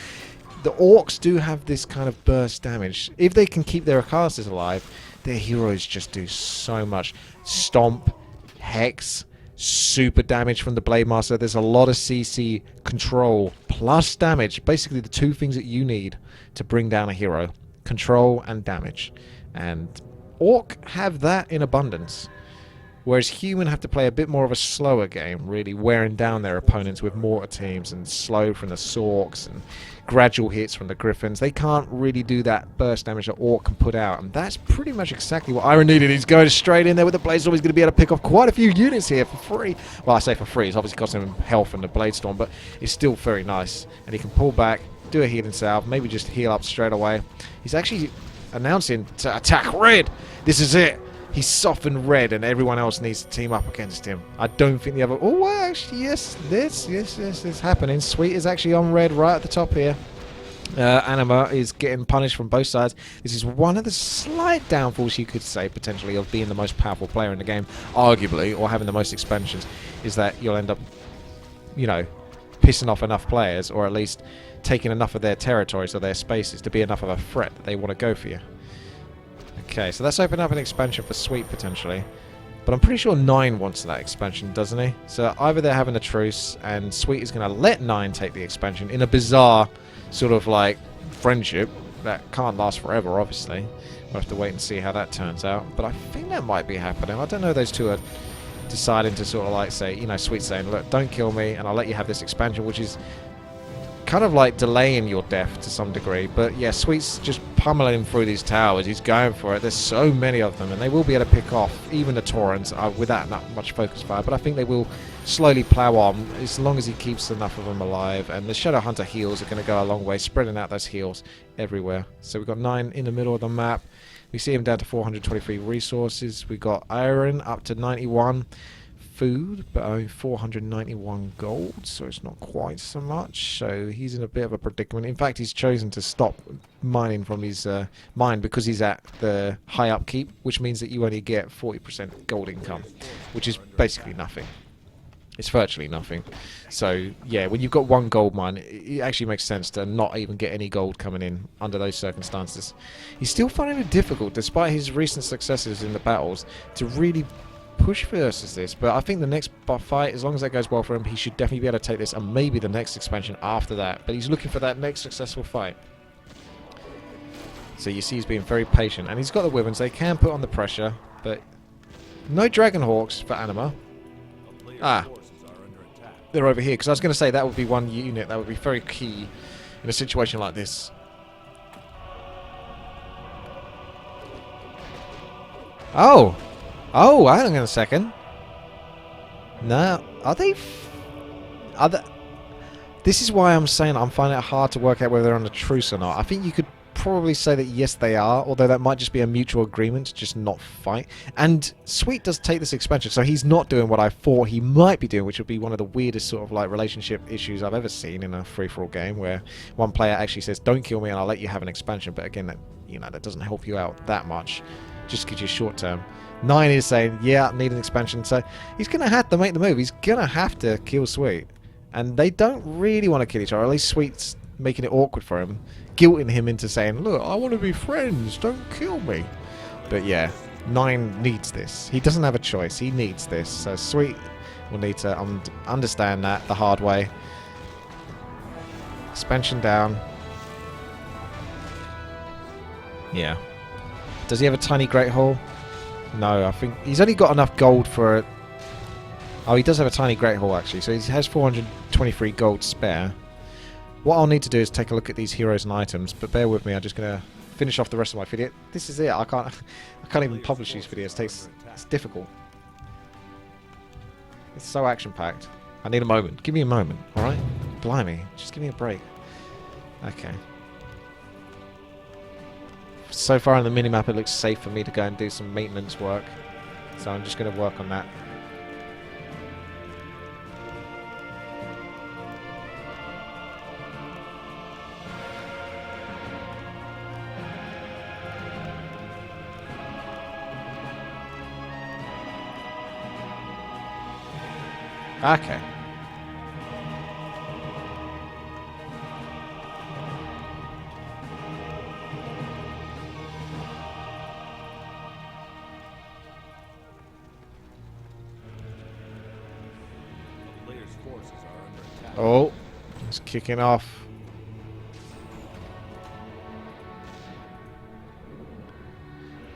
The Orcs do have this kind of burst damage. If they can keep their casters alive, their heroes just do so much. Stomp, Hex, super damage from the Blade Master. There's a lot of CC control plus damage. Basically the two things that you need to bring down a hero. Control and damage. And Orc have that in abundance. Whereas Human have to play a bit more of a slower game, really wearing down their opponents with mortar teams and slow from the Sorks and gradual hits from the Griffins. They can't really do that burst damage that Orc can put out, and that's pretty much exactly what Iron needed. He's going straight in there with the Bladestorm. He's going to be able to pick off quite a few units here for free. Well, I say for free. It's obviously costing him health from the Bladestorm, but it's still very nice. And he can pull back, do a healing salve, maybe just heal up straight away. He's actually announcing to attack Red. This is it. He's softened Red, and everyone else needs to team up against him. I don't think the other... Oh, actually, yes, this is happening. Sweet is actually on Red right at the top here. Anima is getting punished from both sides. This is one of the slight downfalls, you could say, potentially, of being the most powerful player in the game, arguably, or having the most expansions, is that you'll end up, you know, pissing off enough players, or at least taking enough of their territories or their spaces to be enough of a threat that they want to go for you. Okay, so that's opened up an expansion for Sweet, potentially. But I'm pretty sure 9 wants that expansion, doesn't he? So either they're having a truce, and Sweet is going to let 9 take the expansion in a bizarre sort of, like, friendship that can't last forever, obviously. We'll have to wait and see how that turns out. But I think that might be happening. I don't know, those two are deciding to sort of, like, say, you know, Sweet saying, look, don't kill me, and I'll let you have this expansion, which is kind of like delaying your death to some degree. But yeah, Sweet's just pummeling him through these towers. He's going for it. There's so many of them, and they will be able to pick off even the Taurens without that much focus fire. But I think they will slowly plow on as long as he keeps enough of them alive. And the Shadow Hunter heals are going to go a long way, spreading out those heals everywhere. So we've got 9 in the middle of the map. We see him down to 423 resources. We got Iron up to 91. Food, but only 491 gold, so it's not quite so much. So he's in a bit of a predicament. In fact, he's chosen to stop mining from his mine because he's at the high upkeep, which means that you only get 40% gold income, which is basically nothing. It's virtually nothing. So yeah, when you've got 1 gold mine, it actually makes sense to not even get any gold coming in under those circumstances. He's still finding it difficult, despite his recent successes in the battles, to really push versus this, but I think the next fight, as long as that goes well for him, he should definitely be able to take this, and maybe the next expansion after that. But he's looking for that next successful fight. So you see he's being very patient, and he's got the weapons. They can put on the pressure, but no Dragonhawks for Anima. Ah, they're over here, because I was going to say that would be one unit that would be very key in a situation like this. Oh! Oh, hang on a second. No, are they... This is why I'm saying I'm finding it hard to work out whether they're on a truce or not. I think you could probably say that yes they are, although that might just be a mutual agreement to just not fight. And Sweet does take this expansion, so he's not doing what I thought he might be doing, which would be one of the weirdest sort of like relationship issues I've ever seen in a free-for-all game, where one player actually says, don't kill me and I'll let you have an expansion. But again, that, you know, that doesn't help you out that much, just gives you short term. 9 is saying, yeah, I need an expansion, so he's going to have to make the move. He's going to have to kill Sweet. And they don't really want to kill each other, or at least Sweet's making it awkward for him, guilting him into saying, look, I want to be friends, don't kill me. But yeah, 9 needs this. He doesn't have a choice, he needs this. So Sweet will need to understand that the hard way. Expansion down. Yeah. Does he have a tiny Great Hall? No, I think he's only got enough gold for it. Oh, he does have a tiny Great Hall actually, so he has 423 gold spare. What I'll need to do is take a look at these heroes and items, but bear with me, I'm just going to finish off the rest of my video. This is it, I can't even publish these videos, it's difficult. It's so action-packed. I need a moment, give me a moment, alright? Blimey, just give me a break. Okay. So far on the minimap it looks safe for me to go and do some maintenance work, so I'm just going to work on that. Okay. Oh, it's kicking off.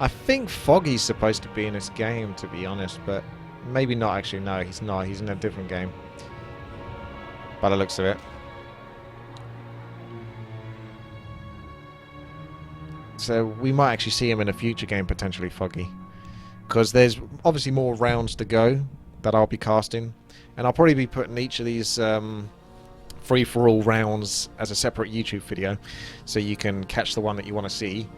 I think Foggy's supposed to be in this game, to be honest, but maybe not actually. No, he's not. He's in a different game. By the looks of it. So we might actually see him in a future game, potentially, Foggy. Because there's obviously more rounds to go that I'll be casting. And I'll probably be putting each of these free-for-all rounds as a separate YouTube video. So you can catch the one that you want to see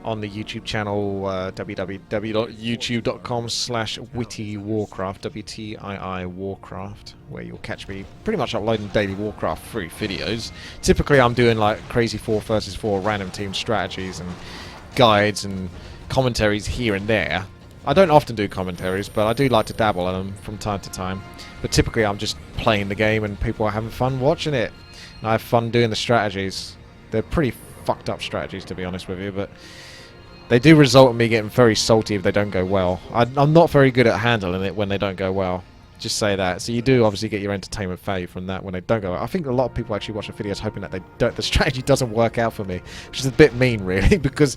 on the YouTube channel, www.youtube.com/WTiiWarcraft, WTiiWarcraft, where you'll catch me pretty much uploading daily Warcraft 3 videos. Typically I'm doing like crazy 4 versus 4 random team strategies and guides and commentaries here and there. I don't often do commentaries, but I do like to dabble in them from time to time. But typically I'm just playing the game and people are having fun watching it. And I have fun doing the strategies. They're pretty fucked up strategies, to be honest with you, but they do result in me getting very salty if they don't go well. I'm not very good at handling it when they don't go well. Just say that. So you do obviously get your entertainment value from that when they don't go well. I think a lot of people actually watch the videos hoping that the strategy doesn't work out for me, which is a bit mean, really, because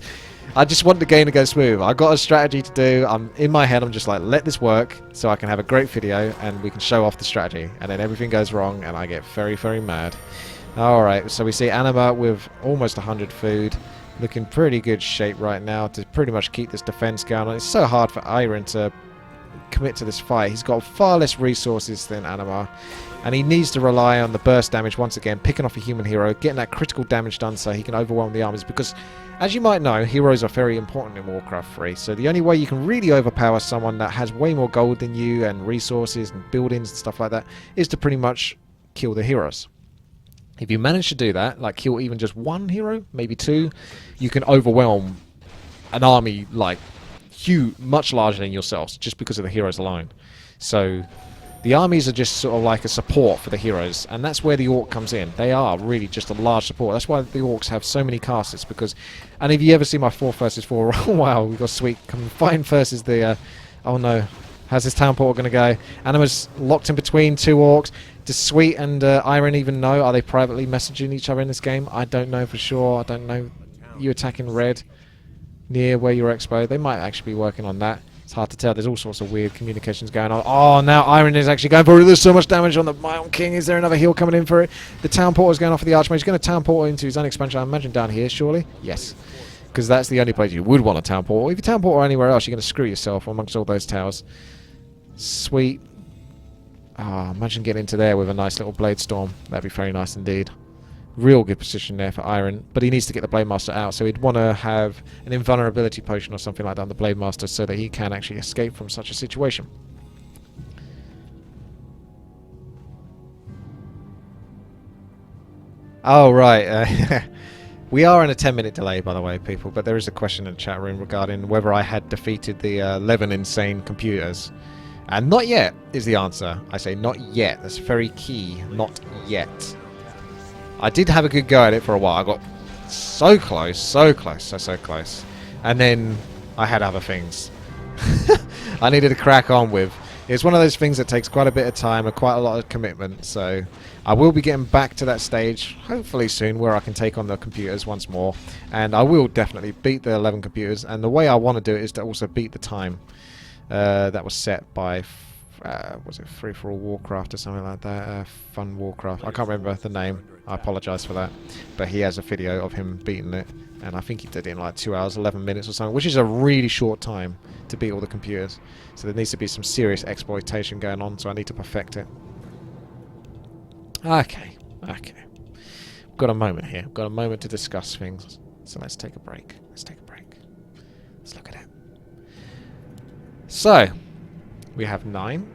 I just want the game to go smooth. I got a strategy to do. In my head, I'm just like, let this work so I can have a great video and we can show off the strategy. And then everything goes wrong and I get very, very mad. Alright, so we see Anima with almost 100 food. Looking pretty good shape right now to pretty much keep this defense going on. It's so hard for Iron to commit to this fight. He's got far less resources than Anima, and he needs to rely on the burst damage once again, picking off a human hero, getting that critical damage done so he can overwhelm the armies, because as you might know, heroes are very important in Warcraft 3, so the only way you can really overpower someone that has way more gold than you and resources and buildings and stuff like that is to pretty much kill the heroes. If you manage to do that, like kill even just one hero, maybe 2, you can overwhelm an army like huge, much larger than yourselves, just because of the heroes alone. So the armies are just sort of like a support for the heroes, and that's where the Orc comes in. They are really just a large support. That's why the Orcs have so many casters, because... And if you ever see my 4 versus 4, wow, we've got Sweet come fighting versus the... oh no, How's this town portal going to go? Anima's locked in between two orcs. Does Sweet and Iron even know? Are they privately messaging each other in this game? I don't know for sure. I don't know. You attacking red near where you're expo. They might actually be working on that. It's hard to tell. There's all sorts of weird communications going on. Oh, now Iron is actually going for it. There's so much damage on the Mion King. Is there another heal coming in for it? The town portal is going off for the Archmage. He's going to town portal into his own expansion. I imagine down here, surely? Yes. Because that's the only place you would want a town portal. If you town portal anywhere else, you're going to screw yourself amongst all those towers. Sweet. Ah, imagine getting into there with a nice little Blade Storm. That'd be very nice indeed. Real good position there for Iron, but he needs to get the Blade Master out, so he'd want to have an invulnerability potion or something like that on the Blade Master so that he can actually escape from such a situation. Oh, right. We are in a 10-minute delay, by the way, people, but there is a question in the chat room regarding whether I had defeated the 11 insane computers. And not yet is the answer. I say not yet. That's very key. Not yet. I did have a good go at it for a while. I got so close, so close, so close. And then I had other things I needed to crack on with. It's one of those things that takes quite a bit of time and quite a lot of commitment. So I will be getting back to that stage, hopefully soon, where I can take on the computers once more. And I will definitely beat the 11 computers. And the way I want to do it is to also beat the time that was set by... was it Free for All Warcraft or something like that? Fun Warcraft. I can't remember the name. I apologise for that. But he has a video of him beating it. And I think he did it in like 2 hours, 11 minutes or something, which is a really short time to beat all the computers. So there needs to be some serious exploitation going on, so I need to perfect it. Okay. Okay. We've got a moment here. We've got a moment to discuss things. So let's take a break. Let's take a break. Let's look at it. So... we have 9.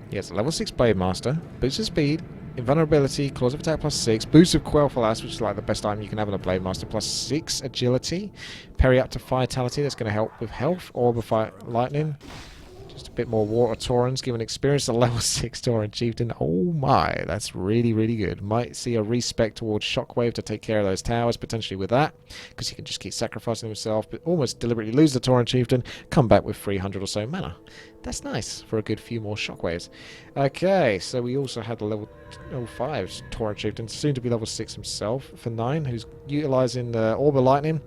He has a level 6 Blade Master, boost of speed, invulnerability, claws of attack plus 6, boost of Quell for Last, which is like the best item you can have on a Blade Master, plus 6 agility, parry up to vitality, that's going to help with health, orb of lightning, just a bit more water Taurens, given experience to level 6 Tauren Chieftain. Oh my, that's really, really good. Might see a respec towards Shockwave to take care of those towers, potentially with that, because he can just keep sacrificing himself, but almost deliberately lose the Tauren Chieftain, come back with 300 or so mana. That's nice for a good few more shockwaves. Okay, so we also had the level 5 Tauren Chieftain, soon to be level 6 himself for 9, who's utilising the Orb of Lightning.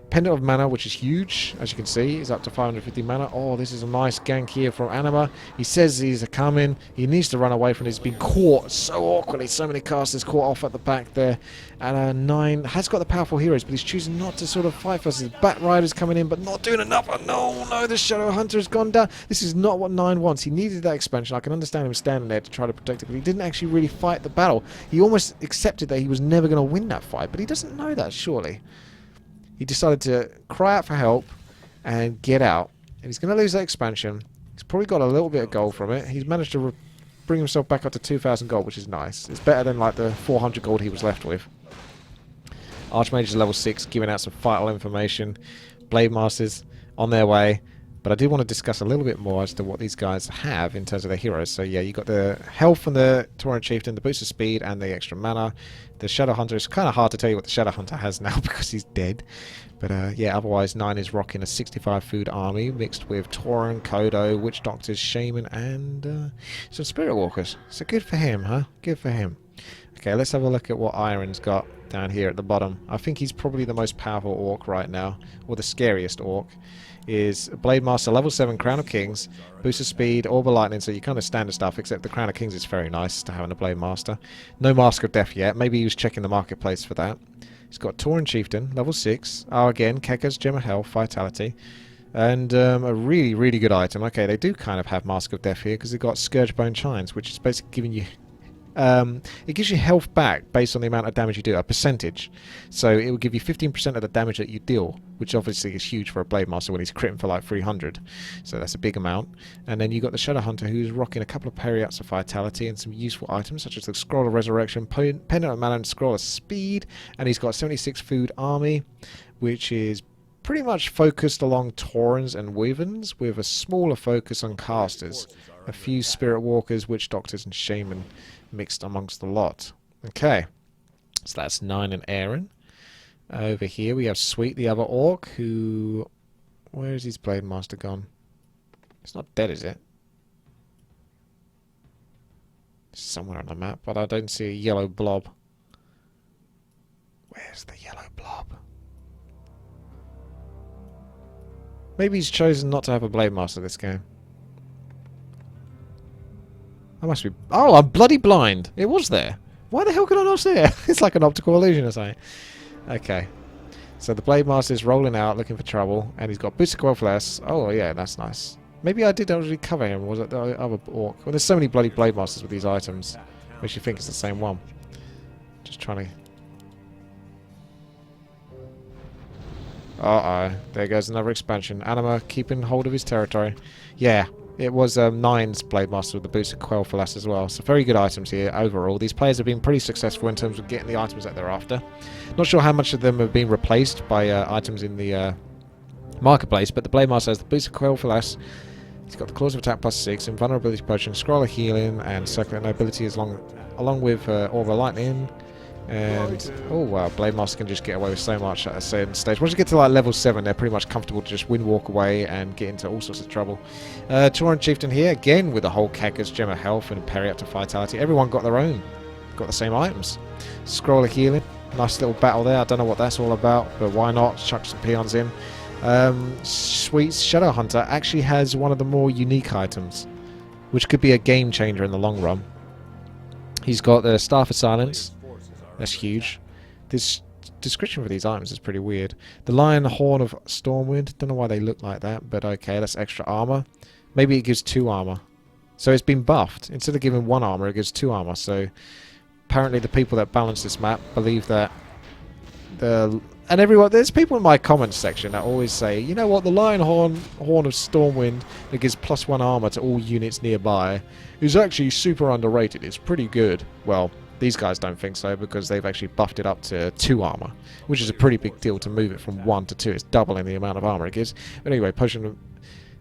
Pendant of Mana, which is huge, as you can see, is up to 550 mana. Oh, this is a nice gank here from Anima. He says he's coming. He needs to run away from it. He's been caught so awkwardly. So many casters caught off at the back there. And 9 has got the powerful heroes, but he's choosing not to sort of fight for us. His Bat Rider's coming in, but not doing enough. Oh, no, the Shadow Hunter has gone down. This is not what 9 wants. He needed that expansion. I can understand him standing there to try to protect it, but he didn't actually really fight the battle. He almost accepted that he was never going to win that fight, but he doesn't know that, surely. He decided to cry out for help and get out. And he's going to lose that expansion. He's probably got a little bit of gold from it. He's managed to bring himself back up to 2,000 gold, which is nice. It's better than like the 400 gold he was left with. Archmage is level 6, giving out some vital information. Blade Masters on their way. But I do want to discuss a little bit more as to what these guys have in terms of their heroes. So yeah, you got the health from the Tauren Chieftain, the boost of speed, and the extra mana. The Shadow Hunter is kind of hard to tell you what the Shadow Hunter has now because he's dead. But yeah, otherwise 9 is rocking a 65 food army mixed with Tauren, Kodo, Witch Doctors, Shaman, and some Spirit Walkers. So good for him, huh? Good for him. Okay, let's have a look at what Iron's got down here at the bottom. I think he's probably the most powerful orc right now, or the scariest orc. Is Blade Master, level 7, Crown of Kings, boost of speed, Orb of Lightning, so you kind of standard stuff, except the Crown of Kings is very nice to have in a Blade Master. No Mask of Death yet, maybe he was checking the marketplace for that. He's got Tauren Chieftain, level 6, again, Keka's Gem of Health, Vitality, and a really, really good item. Okay, they do kind of have Mask of Death here, because they've got Scourgebone Chines, which is basically giving you... it gives you health back based on the amount of damage you do, a percentage. So it will give you 15% of the damage that you deal, which obviously is huge for a Blade Master when he's critting for like 300. So that's a big amount. And then you got the Shadow Hunter, who's rocking a couple of parry-ups of Vitality and some useful items such as the Scroll of Resurrection, Pendant of Mana, and Scroll of Speed. And he's got 76 food army, which is pretty much focused along Taurens and Wyverns, with a smaller focus on casters. A few Spirit Walkers, Witch Doctors, and Shaman mixed amongst the lot. Okay, so that's 9 and Aaron. Over here we have Sweet, the other orc, who... where is his Blade Master gone? It's not dead, is it? Somewhere on the map, but I don't see a yellow blob. Where's the yellow blob? Maybe he's chosen not to have a Blade Master this game. I must be... Oh, I'm bloody blind! It was there! Why the hell could I not see it? It's like an optical illusion or something. Okay. So the Blade Master is rolling out, looking for trouble, and he's got Boosted Coil Flash. Oh, yeah, that's nice. Maybe I did already cover him, was it the other orc? Well, there's so many bloody Blade Masters with these items. Makes you think it's the same one. Just trying to... Uh-oh. There goes another expansion. Anima keeping hold of his territory. Yeah, it was Nine's Blade Master with the Boosted Coil Flash as well. So very good items here overall. These players have been pretty successful in terms of getting the items that they're after. Not sure how much of them have been replaced by items in the marketplace, but the Blade Master has the Boosted Coil Flash. He's got the Claws of Attack +6, Invulnerability Potion, Scroll of Healing, and Circular Nobility along with Aura Lightning. And, oh wow, Blade Master can just get away with so much at a certain stage. Once you get to like level 7, they're pretty much comfortable to just walk away and get into all sorts of trouble. Tauren Chieftain here, again with the whole Kekka's Gem of Health and Parry up to Vitality. Everyone got their own, got the same items. Scroll of Healing, nice little battle there. I don't know what that's all about, but why not? Chuck some peons in. Sweet Shadow Hunter actually has one of the more unique items, which could be a game changer in the long run. He's got the Staff of Silence. That's huge. This description for these items is pretty weird. The Lion Horn of Stormwind. Don't know why they look like that, but okay, that's extra armor. Maybe it gives 2 armor. So it's been buffed. Instead of giving 1 armor, it gives 2 armor. So apparently the people that balance this map believe that and everyone, there's people in my comments section that always say, you know what, the Lion Horn of Stormwind that gives +1 armor to all units nearby is actually super underrated. It's pretty good. Well, these guys don't think so because they've actually buffed it up to 2 armor, which is a pretty big deal to move it from 1 to 2. It's doubling the amount of armor it gives. But anyway, Potion of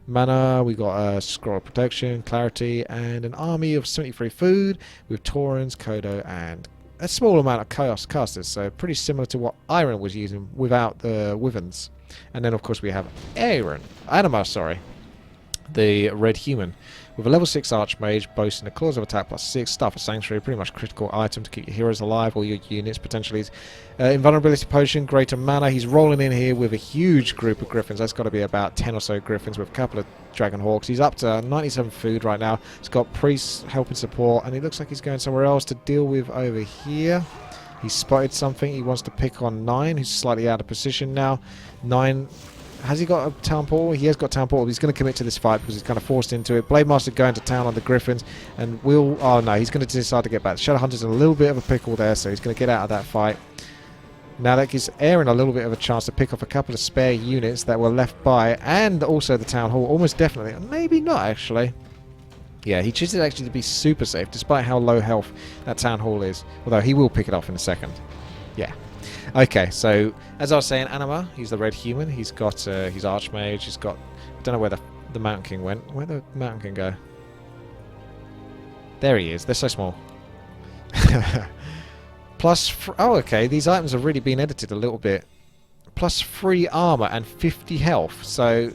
Mana, we got Scroll of Protection, Clarity, and an army of 73 food with Taurens, Kodo, and a small amount of Chaos Casters, so pretty similar to what Iron was using without the Wyverns. And then of course we have Anima, sorry, the Red Human, with a level 6 Archmage, boasting a Claws of Attack +6, Staff of Sanctuary, pretty much critical item to keep your heroes alive, or your units potentially. Invulnerability Potion, Greater Mana. He's rolling in here with a huge group of Griffins. That's got to be about 10 or so Griffins with a couple of Dragon Hawks. He's up to 97 food right now. He's got Priests helping support, and it looks like he's going somewhere else to deal with over here. He's spotted something. He wants to pick on 9, who's slightly out of position now. 9... Has he got a town portal? He has got town portal. He's going to commit to this fight because he's kind of forced into it. Blade Master going to town on the Griffins, and will... Oh no, he's going to decide to get back. Shadow Hunter's in a little bit of a pickle there, so he's going to get out of that fight. Now that gives Aaron a little bit of a chance to pick off a couple of spare units that were left by, and also the town hall, almost definitely. Maybe not actually. Yeah, he chooses actually to be super safe, despite how low health that town hall is. Although he will pick it off in a second. Yeah. Okay, so as I was saying, Anima, he's the Red Human. He's got his Archmage. He's got... I don't know where the Mountain King went. Where'd the Mountain King go? There he is. They're so small. Oh, okay. These items have really been edited a little bit. +3 armor and 50 health. So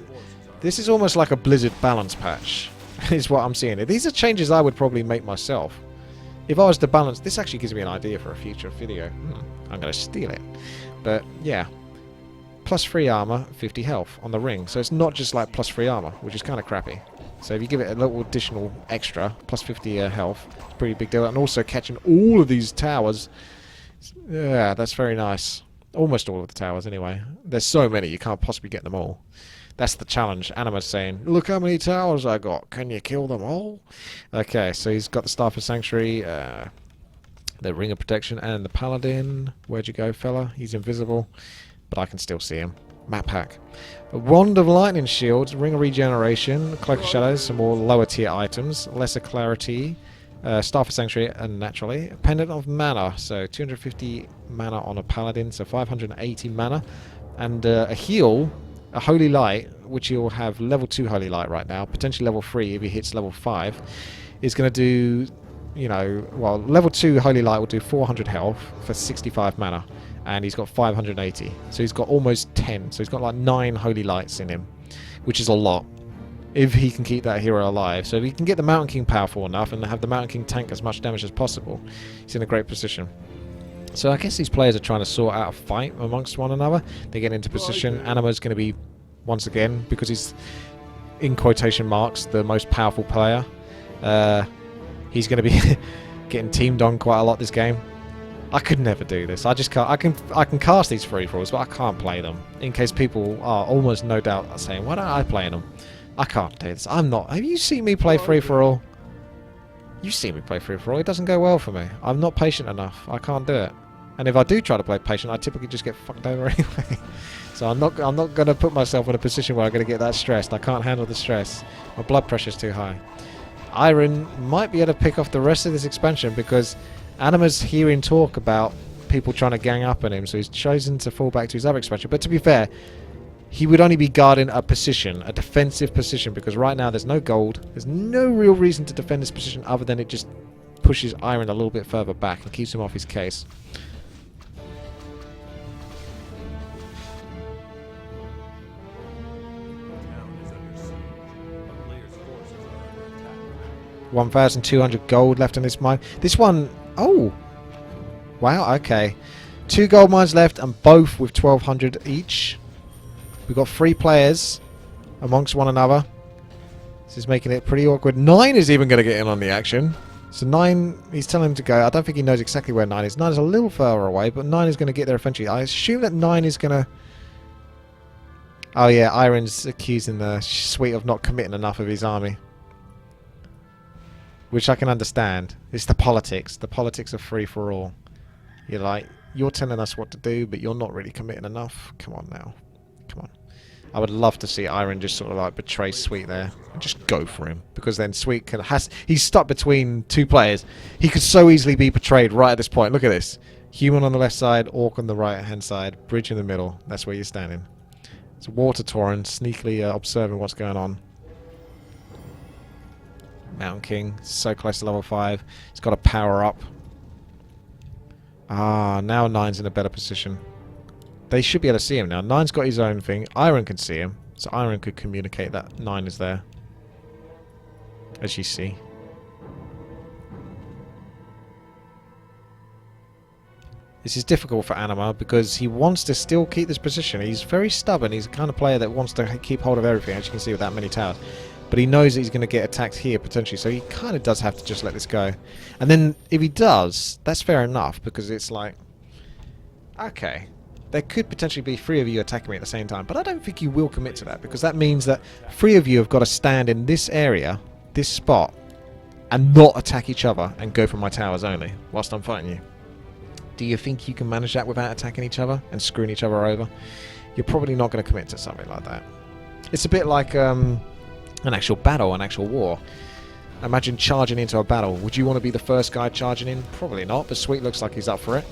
this is almost like a Blizzard balance patch, is what I'm seeing. These are changes I would probably make myself. If I was to balance... This actually gives me an idea for a future video. I'm going to steal it. But, yeah. +3 armor, 50 health on the ring. So it's not just like +3 armor, which is kind of crappy. So if you give it a little additional extra, +50 health, it's a pretty big deal. And also catching all of these towers. Yeah, that's very nice. Almost all of the towers, anyway. There's so many, you can't possibly get them all. That's the challenge. Anima's saying, look how many towers I got. Can you kill them all? Okay, so he's got the Staff of Sanctuary, the Ring of Protection, and the Paladin. Where'd you go, fella? He's invisible, but I can still see him. Map hack. A Wand of Lightning Shields, Ring of Regeneration, Cloak of Shadows, some more lower tier items, Lesser Clarity, Staff of Sanctuary, and naturally, Pendant of Mana, so 250 mana on a Paladin, so 580 mana, and a heal, a Holy Light, which he'll have level 2 Holy Light right now, potentially level 3 if he hits level 5, is going to do, you know, well, level 2 Holy Light will do 400 health for 65 mana, and he's got 580, so he's got almost 10, so he's got like 9 Holy Lights in him, which is a lot. if he can keep that hero alive. So if he can get the Mountain King powerful enough and have the Mountain King tank as much damage as possible, he's in a great position. So I guess these players are trying to sort out a fight amongst one another. They get into position. Anima's going to be, once again, because he's, in quotation marks, the most powerful player, he's going to be getting teamed on quite a lot this game. I could never do this. I just can't. I can cast these free-for-alls, but I can't play them. In case people are almost no doubt saying, why don't I play them? I can't do this. I'm not. Have you seen me play free-for-all? You've seen me play free-for-all. It doesn't go well for me. I'm not patient enough. I can't do it. And if I do try to play patient, I typically just get fucked over anyway. So I'm not going to put myself in a position where I'm going to get that stressed. I can't handle the stress. My blood pressure's too high. Iron might be able to pick off the rest of this expansion because Anima's hearing talk about people trying to gang up on him, so he's chosen to fall back to his other expansion. But to be fair, he would only be guarding a position, a defensive position, because right now there's no gold. There's no real reason to defend this position other than it just pushes Iron a little bit further back and keeps him off his case. $1,200 gold left in this mine. This one, oh, wow, okay. 2 gold mines left and both with 1,200 each. We've got 3 players amongst one another. This is making it pretty awkward. 9 is even going to get in on the action. So 9, he's telling him to go. I don't think he knows exactly where 9 is. 9 is a little further away, but 9 is going to get there eventually. I assume that 9 is going to... Oh yeah, Iron's accusing the Sweet of not committing enough of his army. Which I can understand. It's the politics. The politics of free-for-all. You're like, you're telling us what to do, but you're not really committing enough. Come on now. Come on. I would love to see Iron just sort of like betray Sweet there. And just go for him. Because then Sweet can... he's stuck between 2 players. He could so easily be betrayed right at this point. Look at this. Human on the left side, Orc on the right-hand side, Bridge in the middle. That's where you're standing. It's Water Torrent, sneakily observing what's going on. Mountain King, so close to level 5. He's got to power up. Ah, now 9's in a better position. They should be able to see him now. 9's got his own thing. Iron can see him, so Iron could communicate that 9 is there. As you see. This is difficult for Anima because he wants to still keep this position. He's very stubborn. He's the kind of player that wants to keep hold of everything, as you can see with that many towers. But he knows that he's going to get attacked here, potentially, so he kind of does have to just let this go. And then, if he does, that's fair enough, because it's like... Okay, there could potentially be 3 of you attacking me at the same time, but I don't think you will commit to that, because that means that 3 of you have got to stand in this area, this spot, and not attack each other, and go for my towers only, whilst I'm fighting you. Do you think you can manage that without attacking each other, and screwing each other over? You're probably not going to commit to something like that. It's a bit like... an actual battle, an actual war. Imagine charging into a battle. Would you want to be the first guy charging in? Probably not, but Sweet looks like he's up for it.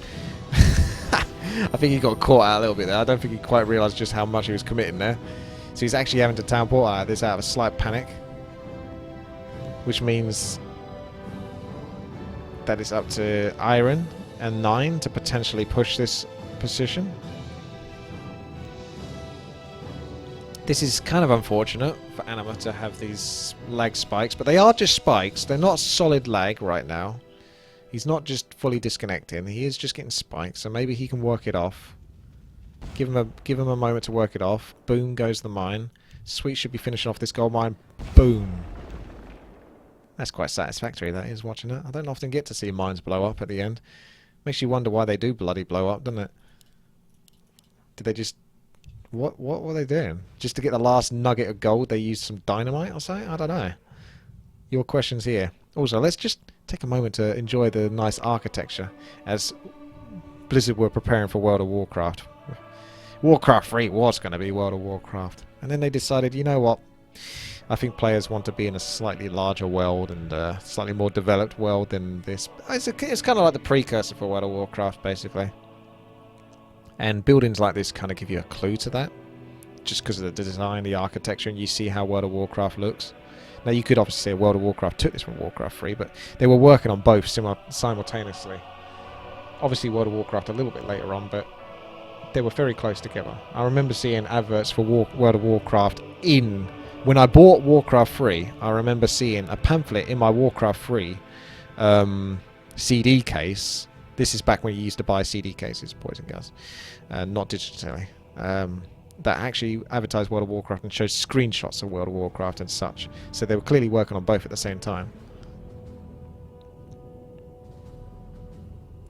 I think he got caught out a little bit there. I don't think he quite realised just how much he was committing there. So he's actually having to town port out of this out of a slight panic. Which means that it's up to Iron and 9 to potentially push this position. This is kind of unfortunate for Anima to have these lag spikes, but they are just spikes. They're not solid lag right now. He's not just fully disconnecting. He is just getting spikes, so maybe he can work it off. Give him a moment to work it off. Boom goes the mine. Sweet should be finishing off this gold mine. Boom. That's quite satisfactory, that is, watching it. I don't often get to see mines blow up at the end. Makes you wonder why they do bloody blow up, doesn't it? Did they just... What were they doing? Just to get the last nugget of gold, they used some dynamite or something? I don't know. Your questions here. Also, let's just take a moment to enjoy the nice architecture as Blizzard were preparing for World of Warcraft. Warcraft 3 was going to be World of Warcraft. And then they decided, you know what? I think players want to be in a slightly larger world and a slightly more developed world than this. It's kind of like the precursor for World of Warcraft, basically. And buildings like this kind of give you a clue to that. Just because of the design, the architecture, and you see how World of Warcraft looks. Now, you could obviously say World of Warcraft took this from Warcraft 3, but they were working on both simultaneously. Obviously, World of Warcraft a little bit later on, but they were very close together. I remember seeing adverts for World of Warcraft in When I bought Warcraft 3, I remember seeing a pamphlet in my Warcraft 3 CD case. This is back when you used to buy CD cases, boys and girls, not digitally. That actually advertised World of Warcraft and showed screenshots of World of Warcraft and such. So they were clearly working on both at the same time.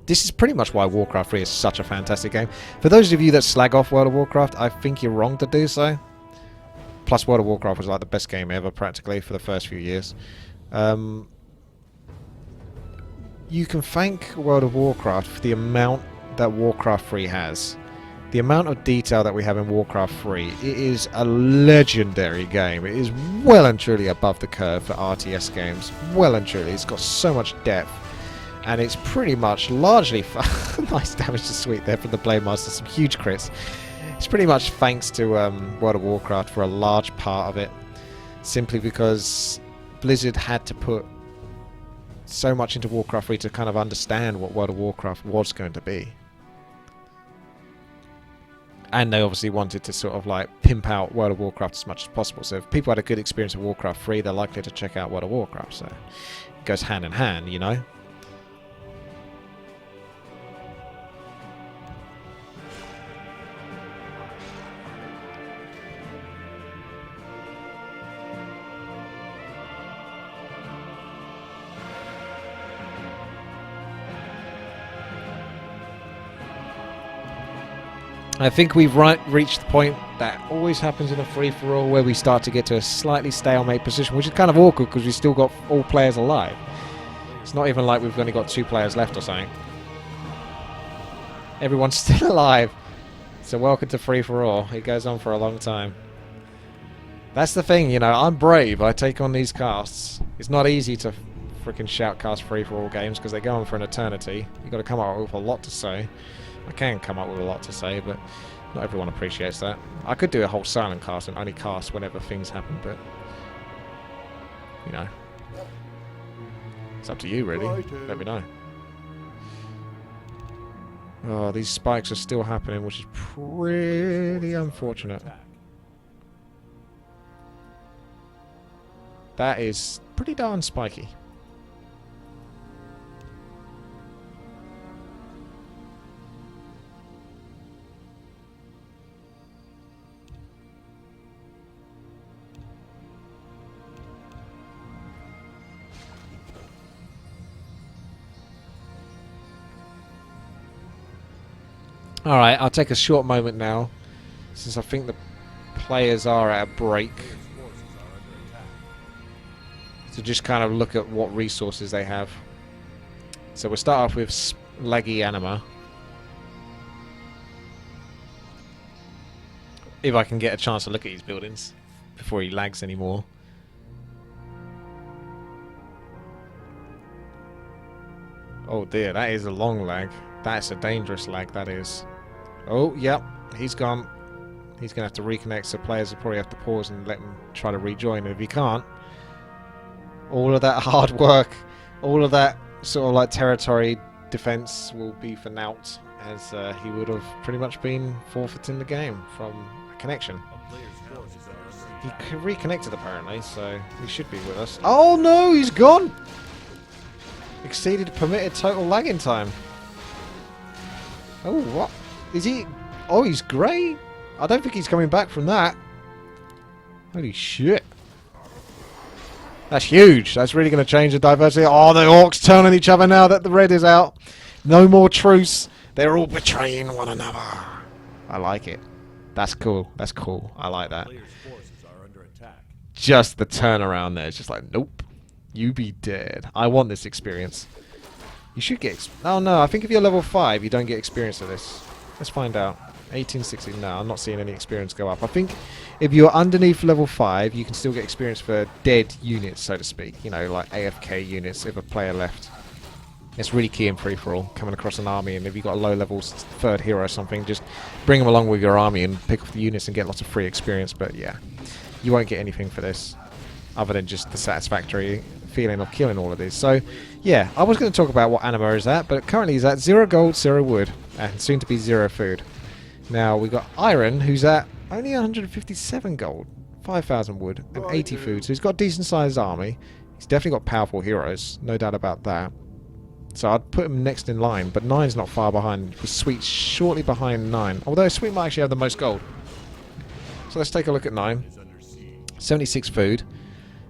This is pretty much why Warcraft 3 is such a fantastic game. For those of you that slag off World of Warcraft, I think you're wrong to do so. Plus, World of Warcraft was like the best game ever, practically, for the first few years. You can thank World of Warcraft for the amount that Warcraft 3 has. The amount of detail that we have in Warcraft 3, it is a legendary game. It is well and truly above the curve for RTS games. Well and truly. It's got so much depth. And it's pretty much largely... nice damage to sweep there from the Blade Master. Some huge crits. It's pretty much thanks to World of Warcraft for a large part of it. Simply because Blizzard had to put so much into Warcraft 3 to kind of understand what World of Warcraft was going to be. And they obviously wanted to sort of like pimp out World of Warcraft as much as possible. So if people had a good experience with Warcraft 3, they're likely to check out World of Warcraft. So it goes hand in hand, you know. I think we've reached the point that always happens in a free-for-all where we start to get to a slightly stalemate position, which is kind of awkward because we've still got all players alive. It's not even like we've only got 2 players left or something. Everyone's still alive. So welcome to free-for-all. It goes on for a long time. That's the thing, you know, I'm brave. I take on these casts. It's not easy to freaking shoutcast free-for-all games because they go on for an eternity. You've got to come up with a lot to say. I can come up with a lot to say, but not everyone appreciates that. I could do a whole silent cast and only cast whenever things happen, but you know, it's up to you really. Let me know. Oh, these spikes are still happening, which is pretty unfortunate. That is pretty darn spiky. Alright, I'll take a short moment now, since I think the players are at a break, to just kind of look at what resources they have. So we'll start off with Laggy Anima. If I can get a chance to look at his buildings before he lags anymore. Oh dear, that is a long lag. That's a dangerous lag, that is. Oh, yep, he's gone. He's going to have to reconnect, so players will probably have to pause and let him try to rejoin. And if he can't, all of that hard work, all of that sort of like territory defense will be for naught, as he would have pretty much been forfeiting the game from a connection. He reconnected apparently, so he should be with us. Oh no, he's gone! Exceeded permitted total lagging time. Oh, what? Is he... Oh, he's grey? I don't think he's coming back from that. Holy shit. That's huge. That's really going to change the diversity. Oh, the orcs turn on each other now that the red is out. No more truce. They're all betraying one another. I like it. That's cool. That's cool. I like that. Just the turnaround there. It's just like, nope. You be dead. I want this experience. You should get... Oh no, I think if you're level 5, you don't get experience of this. Let's find out. 1860. No, I'm not seeing any experience go up. I think if you're underneath level 5, you can still get experience for dead units, so to speak. You know, like AFK units if a player left. It's really key in free-for-all, coming across an army, and if you've got a low-level 3rd hero or something, just bring them along with your army and pick off the units and get lots of free experience. But yeah, you won't get anything for this, other than just the satisfactory feeling of killing all of these. So yeah, I was going to talk about what Anima is at, but currently he's at 0 gold, 0 wood, and soon to be 0 food. Now we've got Iron, who's at only 157 gold, 5,000 wood, and 80 food. So he's got a decent sized army. He's definitely got powerful heroes, no doubt about that. So I'd put him next in line, but 9's not far behind. Sweet's shortly behind 9, although Sweet might actually have the most gold. So let's take a look at 9. 76 food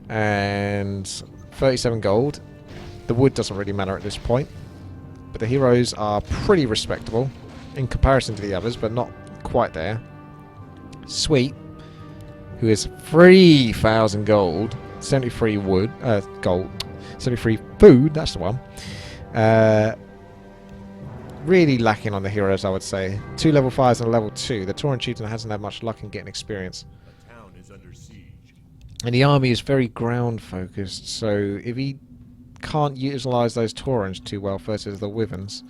and 37 gold. The wood doesn't really matter at this point, but the heroes are pretty respectable in comparison to the others, but not quite there. Sweet, who is 3,000 gold, 73 wood, gold, 73 food, that's the one. Really lacking on the heroes, I would say. 2 level 5s and a level 2. The Tauren Chieftain hasn't had much luck in getting experience. The town is under siege. And the army is very ground focused, so if he can't utilise those Taurens too well versus the Wyverns,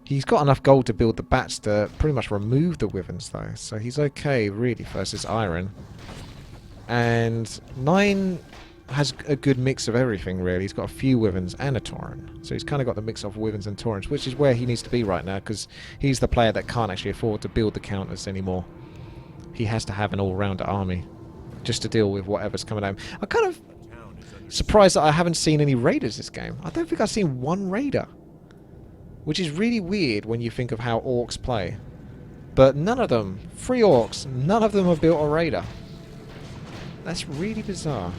he's got enough gold to build the bats to pretty much remove the Wyverns though, so he's okay really versus Iron. And 9 has a good mix of everything really. He's got a few Wyverns and a Tauren, so he's kind of got the mix of Wyverns and Taurens, which is where he needs to be right now, because he's the player that can't actually afford to build the counters anymore. He has to have an all-rounder army just to deal with whatever's coming at him. I'm kind of surprised that I haven't seen any raiders this game. I don't think I've seen one raider, which is really weird when you think of how orcs play. But none of them, 3 orcs, none of them have built a raider. That's really bizarre.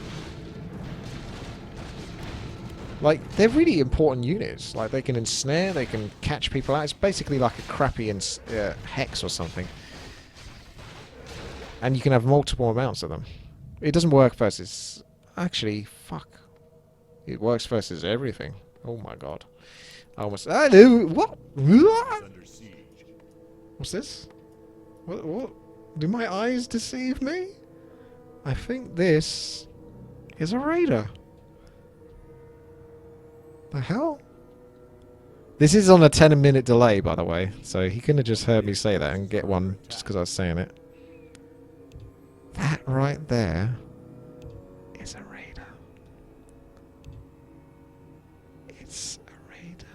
Like, they're really important units. Like, they can ensnare, they can catch people out. It's basically like a crappy hex or something. And you can have multiple amounts of them. It doesn't work versus... Actually, fuck. It works versus everything. Oh my god. I almost... What? What's this? What? Do my eyes deceive me? I think this is a raider. The hell? This is on a 10-minute delay, by the way, so he couldn't have just heard me say that and get one just because I was saying it. That right there is a raider. It's a raider.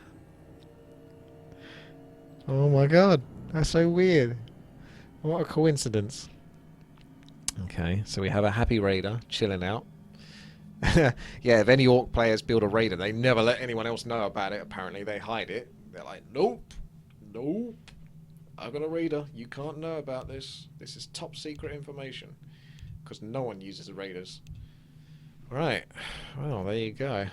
Oh my god, that's so weird. What a coincidence. Okay, so we have a happy raider chilling out. Yeah, if any orc players build a raider, they never let anyone else know about it, apparently. They hide it. They're like, nope, nope, I've got a raider. You can't know about this. This is top secret information. Because no one uses raiders. Right, well, there you go.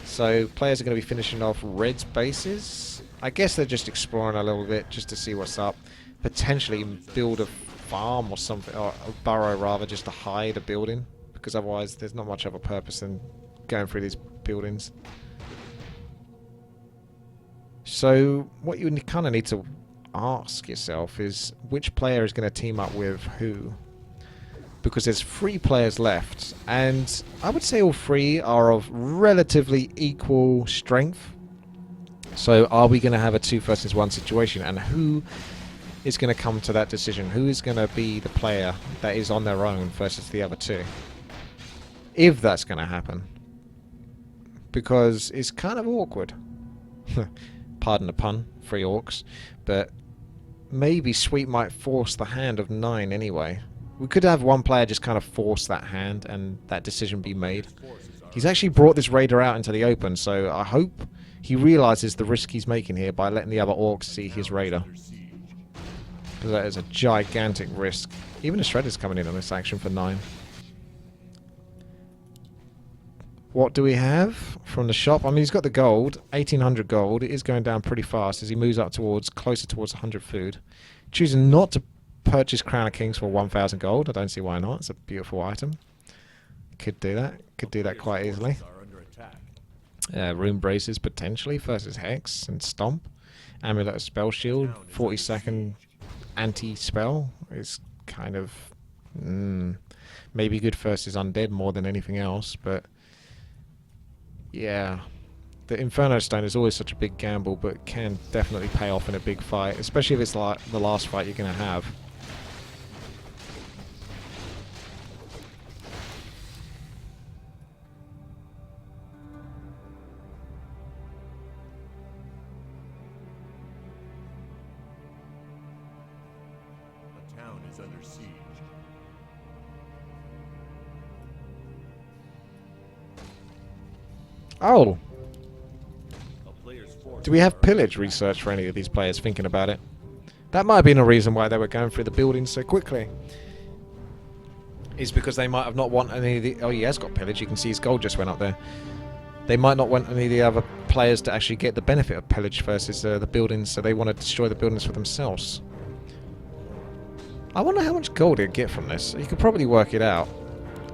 So, players are going to be finishing off Red's bases. I guess they're just exploring a little bit, just to see what's up. Potentially build a farm or something, or a burrow rather, just to hide a building. Because otherwise there's not much of a purpose in going through these buildings. So what you kind of need to ask yourself is which player is going to team up with who, because there's 3 players left, and I would say all 3 are of relatively equal strength. So are we going to have a 2 versus 1 situation, and who is going to come to that decision? Who is going to be the player that is on their own versus the other 2? If that's going to happen. Because it's kind of awkward. Pardon the pun, 3 orcs. But maybe Sweet might force the hand of 9 anyway. We could have one player just kind of force that hand and that decision be made. He's actually brought this raider out into the open, so I hope he realises the risk he's making here by letting the other orcs see his raider. Because that is a gigantic risk. Even the Shredder's coming in on this action for 9. What do we have from the shop? I mean, he's got the gold, 1,800 gold. It is going down pretty fast as he moves up closer towards 100 food. Choosing not to purchase Crown of Kings for 1,000 gold. I don't see why not. It's a beautiful item. Could do that. Could do that quite easily. Rune Braces potentially versus Hex and Stomp. Amulet of Spell Shield, 40-second anti-spell is kind of maybe good versus Undead more than anything else, but yeah, the Inferno Stone is always such a big gamble, but can definitely pay off in a big fight, especially if it's like the last fight you're going to have. The town is under siege. Oh, A player's forces do we have are pillage research for any of these players thinking about it? That might have been a reason why they were going through the buildings so quickly. Is because they might have not want any of the... Oh, he has got pillage. You can see his gold just went up there. They might not want any of the other players to actually get the benefit of pillage versus the buildings, so they want to destroy the buildings for themselves. I wonder how much gold he'd get from this. You could probably work it out.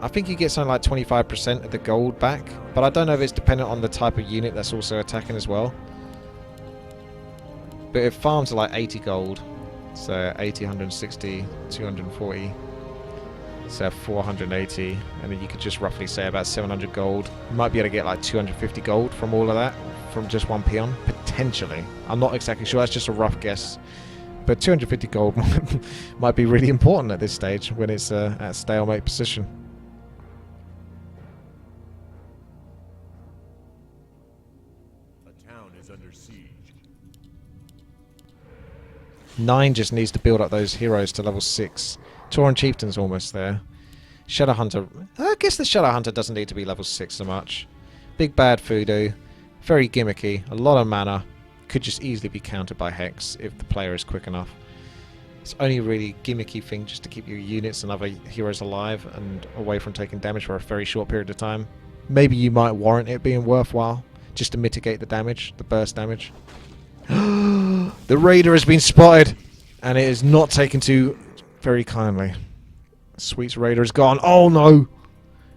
I think you get something like 25% of the gold back, but I don't know if it's dependent on the type of unit that's also attacking as well. But if farms are like 80 gold, so 80, 160, 240, so 480, and then you could just roughly say about 700 gold. You might be able to get like 250 gold from all of that, from just one peon, potentially. I'm not exactly sure, that's just a rough guess. But 250 gold might be really important at this stage when it's at stalemate position. A town is under siege. 9 just needs to build up those heroes to level 6. Tauren Chieftain's almost there. Shadow Hunter... I guess the Shadow Hunter doesn't need to be level 6 so much. Big bad Voodoo. Very gimmicky. A lot of mana. Could just easily be countered by Hex if the player is quick enough. It's only really gimmicky thing just to keep your units and other heroes alive and away from taking damage for a very short period of time. Maybe you might warrant it being worthwhile just to mitigate the damage, the burst damage. The Raider has been spotted and it is not taken to very kindly. Sweet's Raider is gone. Oh no!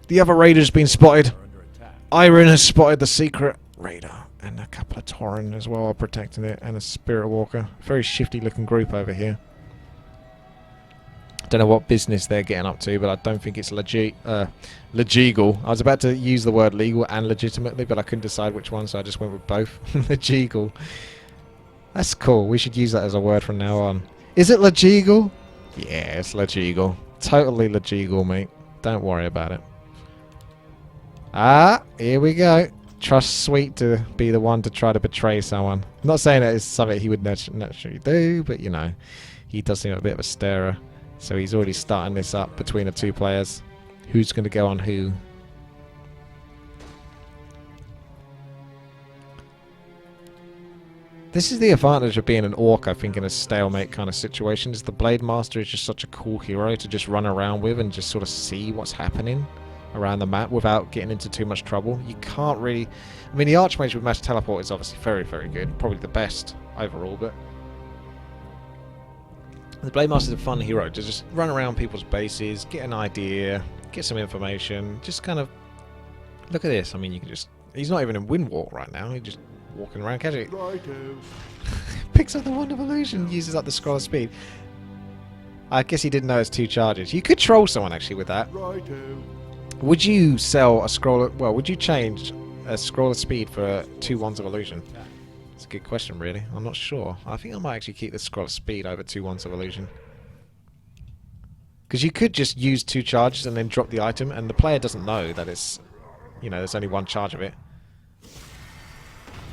The other Raider has been spotted. Are under attack. Iron has spotted the secret Raider. And a couple of Tauren as well are protecting it. And a Spirit Walker. Very shifty looking group over here. Don't know what business they're getting up to, but I don't think it's legal. I was about to use the word legal and legitimately, but I couldn't decide which one, so I just went with both. Legal. That's cool. We should use that as a word from now on. Is it legal? Yeah, it's legal. Totally legal, mate. Don't worry about it. Ah, here we go. Trust Sweet to be the one to try to betray someone. I'm not saying that it's something he would naturally do, but you know, he does seem a bit of a starer. So he's already starting this up between the two players. Who's going to go on who? This is the advantage of being an orc, I think, in a stalemate kind of situation. Is the Blade Master is just such a cool hero to just run around with and just sort of see what's happening around the map without getting into too much trouble. You can't really... I mean, the Archmage with Mass Teleport is obviously very, very good. Probably the best overall, but... The Blade Master is a fun hero to just run around people's bases, get an idea, get some information, just kind of... Look at this. I mean, you can just... He's not even in Windwalk right now. He's just walking around casually. Righto. Picks up the Wand of Illusion, uses up the Scroll of Speed. I guess he didn't know it's 2 charges. You could troll someone actually with that. Righto. Would you sell a Scroll of... Well, would you change a Scroll of Speed for 2 Wands of Illusion? It's a good question, really. I'm not sure. I think I might actually keep the Scroll of Speed over 2 Wands of Illusion. Because you could just use 2 charges and then drop the item, and the player doesn't know that it's... You know, there's only 1 charge of it.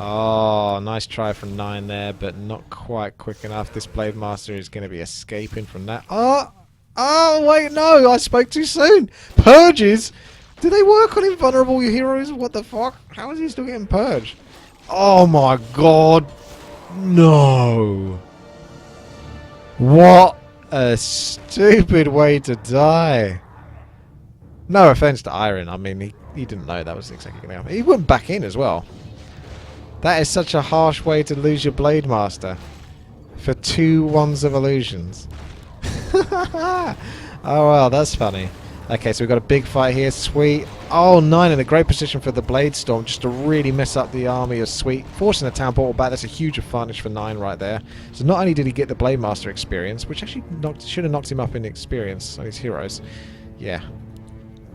Oh, nice try from 9 there, but not quite quick enough. This Blade Master is going to be escaping from that. Oh! Oh, wait, no! I spoke too soon! Purges? Do they work on invulnerable heroes? What the fuck? How is he still getting purged? Oh my god! No! What a stupid way to die! No offense to Iron, I mean, he didn't know that was exactly going to happen. He went back in as well. That is such a harsh way to lose your Blade Master. For 2 Wands of Illusions. Oh well, that's funny. Okay, so we've got a big fight here. Sweet. Oh, 9 in a great position for the Blade Storm just to really mess up the army of Sweet. Forcing the Town Portal back, that's a huge advantage for 9 right there. So not only did he get the Blade Master experience, which actually should have knocked him up in experience on his heroes. Yeah,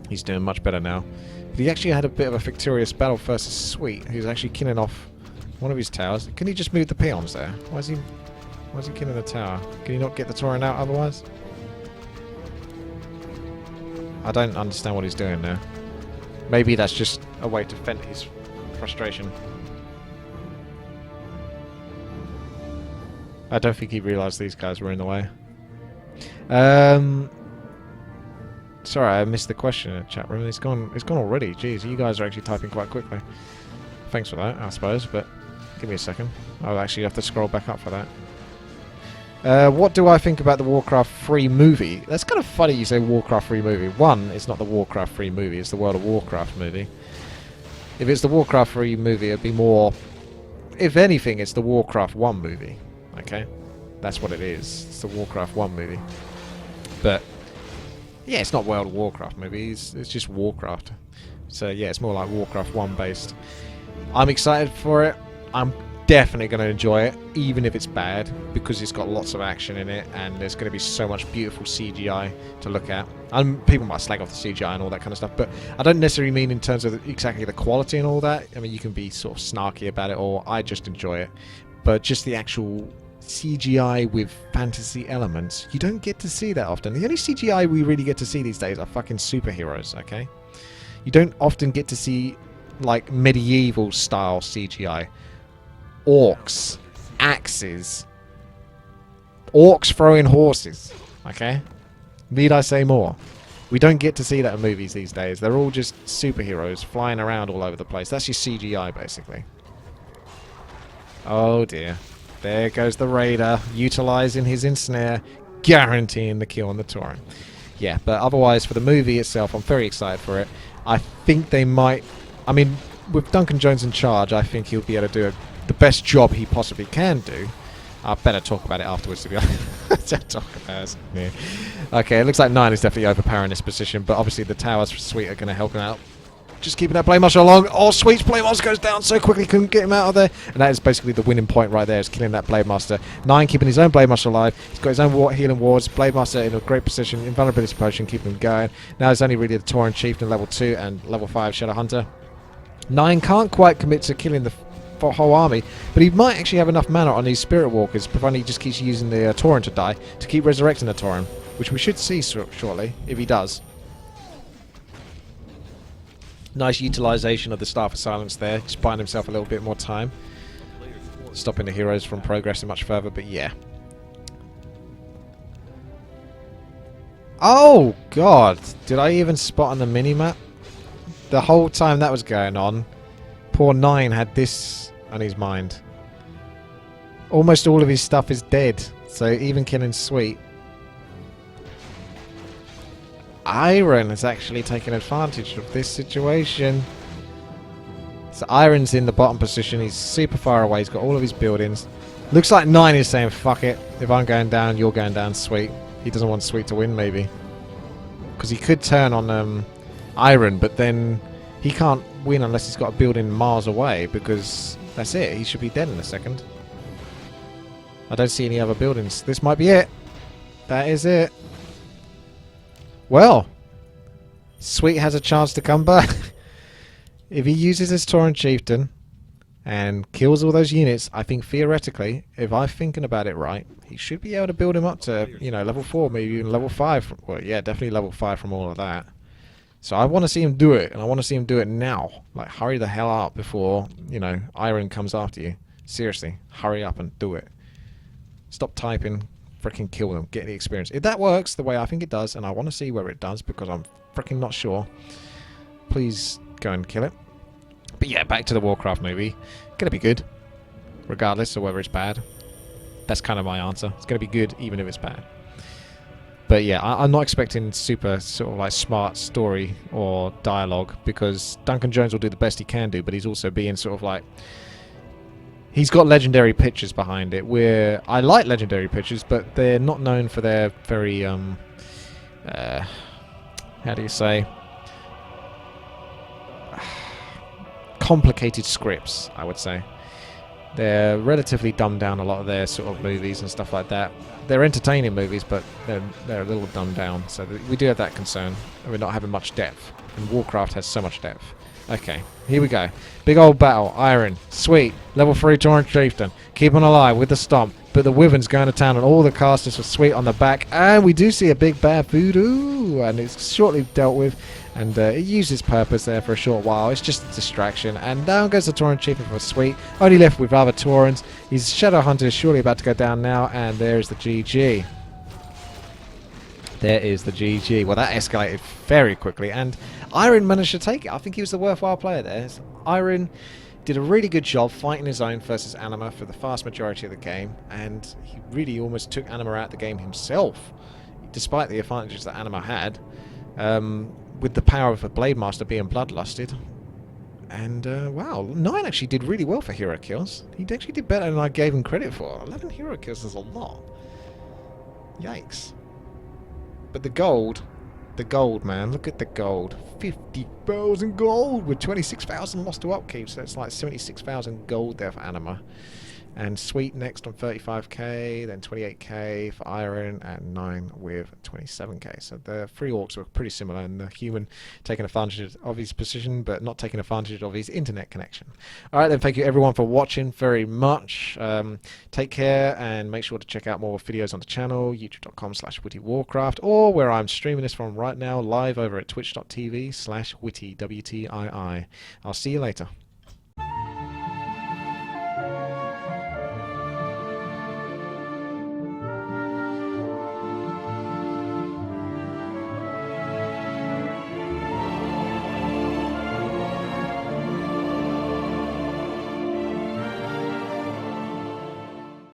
he's doing much better now. But he actually had a bit of a victorious battle versus Sweet, who's actually killing off one of his towers. Can he just move the peons there? Why is he killing the tower? Can he not get the Tauren out otherwise? I don't understand what he's doing there. Maybe that's just a way to vent his frustration. I don't think he realised these guys were in the way. Sorry, I missed the question in the chat room. It's gone already. Jeez, you guys are actually typing quite quickly. Thanks for that, I suppose, but give me a second. I'll actually have to scroll back up for that. What do I think about the Warcraft 3 movie? That's kind of funny you say Warcraft 3 movie. One, it's not the Warcraft 3 movie, it's the World of Warcraft movie. If it's the Warcraft 3 movie, it'd be more... If anything, it's the Warcraft 1 movie. Okay? That's what it is. It's the Warcraft 1 movie. But... yeah, it's not World of Warcraft movie, it's just Warcraft. So yeah, it's more like Warcraft 1 based. I'm excited for it. I'm definitely going to enjoy it, even if it's bad, because it's got lots of action in it, and there's going to be so much beautiful CGI to look at. People might slag off the CGI and all that kind of stuff, but I don't necessarily mean in terms of exactly the quality and all that. I mean, you can be sort of snarky about it, or I just enjoy it. But just the actual CGI with fantasy elements, you don't get to see that often. The only CGI we really get to see these days are fucking superheroes, okay? You don't often get to see, like, medieval style CGI. Orcs, axes, orcs throwing horses, okay? Need I say more? We don't get to see that in movies these days. They're all just superheroes flying around all over the place. That's your CGI, basically. Oh dear. There goes the Raider, utilising his ensnare, guaranteeing the kill on the Tauren. Yeah, but otherwise, for the movie itself, I'm very excited for it. I think they might... I mean, with Duncan Jones in charge, I think he'll be able to do the best job he possibly can do. I better talk about it afterwards, to be honest. Talk about it. Yeah. Okay, it looks like 9 is definitely overpowering this position, but obviously the towers for Sweet are going to help him out. Just keeping that Blade Master along. Oh, Sweet's Blade Master goes down so quickly, couldn't get him out of there. And that is basically the winning point right there, is killing that Blade Master. 9 keeping his own Blade Master alive. He's got his own healing wards. Blade Master in a great position. Invulnerability potion, keeping him going. Now it's only really the Tauren Chieftain level 2 and level 5 Shadow Hunter. 9 can't quite commit to killing the whole army, but he might actually have enough mana on these Spirit Walkers, provided he just keeps using the Tauren to die, to keep resurrecting the Tauren, which we should see shortly, if he does. Nice utilisation of the Staff of Silence there, just buying himself a little bit more time. Stopping the heroes from progressing much further, but yeah. Oh, God! Did I even spot on the mini-map? The whole time that was going on, poor 9 had this on his mind. Almost all of his stuff is dead, so even killing Sweet. Iron has actually taken advantage of this situation. So Iron's in the bottom position. He's super far away. He's got all of his buildings. Looks like 9 is saying, fuck it. If I'm going down, you're going down, Sweet. He doesn't want Sweet to win, maybe. Because he could turn on Iron, but then he can't win unless he's got a building miles away, because that's it. He should be dead in a second. I don't see any other buildings. This might be it. That is it. Well, Sweet has a chance to come back. If he uses his Tauren Chieftain and kills all those units, I think theoretically, if I'm thinking about it right, he should be able to build him up to, you know, level 4, maybe even level 5. Well, yeah, definitely level 5 from all of that. So I want to see him do it, and I want to see him do it now. Like, hurry the hell up before, you know, Iron comes after you. Seriously, hurry up and do it. Stop typing. Freaking kill them, get the experience. If that works the way I think it does, and I want to see where it does because I'm freaking not sure, please go and kill it. But yeah, back to the Warcraft movie. Gonna be good, regardless of whether it's bad. That's kind of my answer. It's gonna be good even if it's bad. But yeah, I'm not expecting super sort of like smart story or dialogue, because Duncan Jones will do the best he can do, but he's also being sort of like... He's got legendary pictures behind it, where I like legendary pictures, but they're not known for their very, how do you say, complicated scripts, I would say. They're relatively dumbed down, a lot of their sort of movies and stuff like that. They're entertaining movies, but they're a little dumbed down, so we do have that concern. We're not having much depth, and Warcraft has so much depth. Okay, here we go. Big old battle. Iron. Sweet. Level 3 Tauren Chieftain. Keeping alive with the stomp. But the Wyvern's going to town, and all the casters for Sweet on the back. And we do see a big bad voodoo. And it's shortly dealt with. And it used its purpose there for a short while. It's just a distraction. And down goes the Tauren Chieftain for Sweet. Only left with other Taurens. His Shadow Hunter is surely about to go down now. And there's the GG. There is the GG. Well, that escalated very quickly, and Iron managed to take it. I think he was the worthwhile player there. Iron did a really good job fighting his own versus Anima for the vast majority of the game, and he really almost took Anima out of the game himself, despite the advantages that Anima had, with the power of a Blade Master being bloodlusted. And, wow, 9 actually did really well for hero kills. He actually did better than I gave him credit for. 11 hero kills is a lot. Yikes. But the gold, man, look at the gold. 50,000 gold with 26,000 lost to upkeep, so it's like 76,000 gold there for Anima. And Sweet next on 35k, then 28k for Iron, and 9 with 27k. So the three orcs were pretty similar, and the human taking advantage of his position, but not taking advantage of his internet connection. Alright then, thank you everyone for watching very much. Take care, and make sure to check out more videos on the channel, youtube.com/WTiiWarcraft, or where I'm streaming this from right now, live over at twitch.tv/WTii. I'll see you later.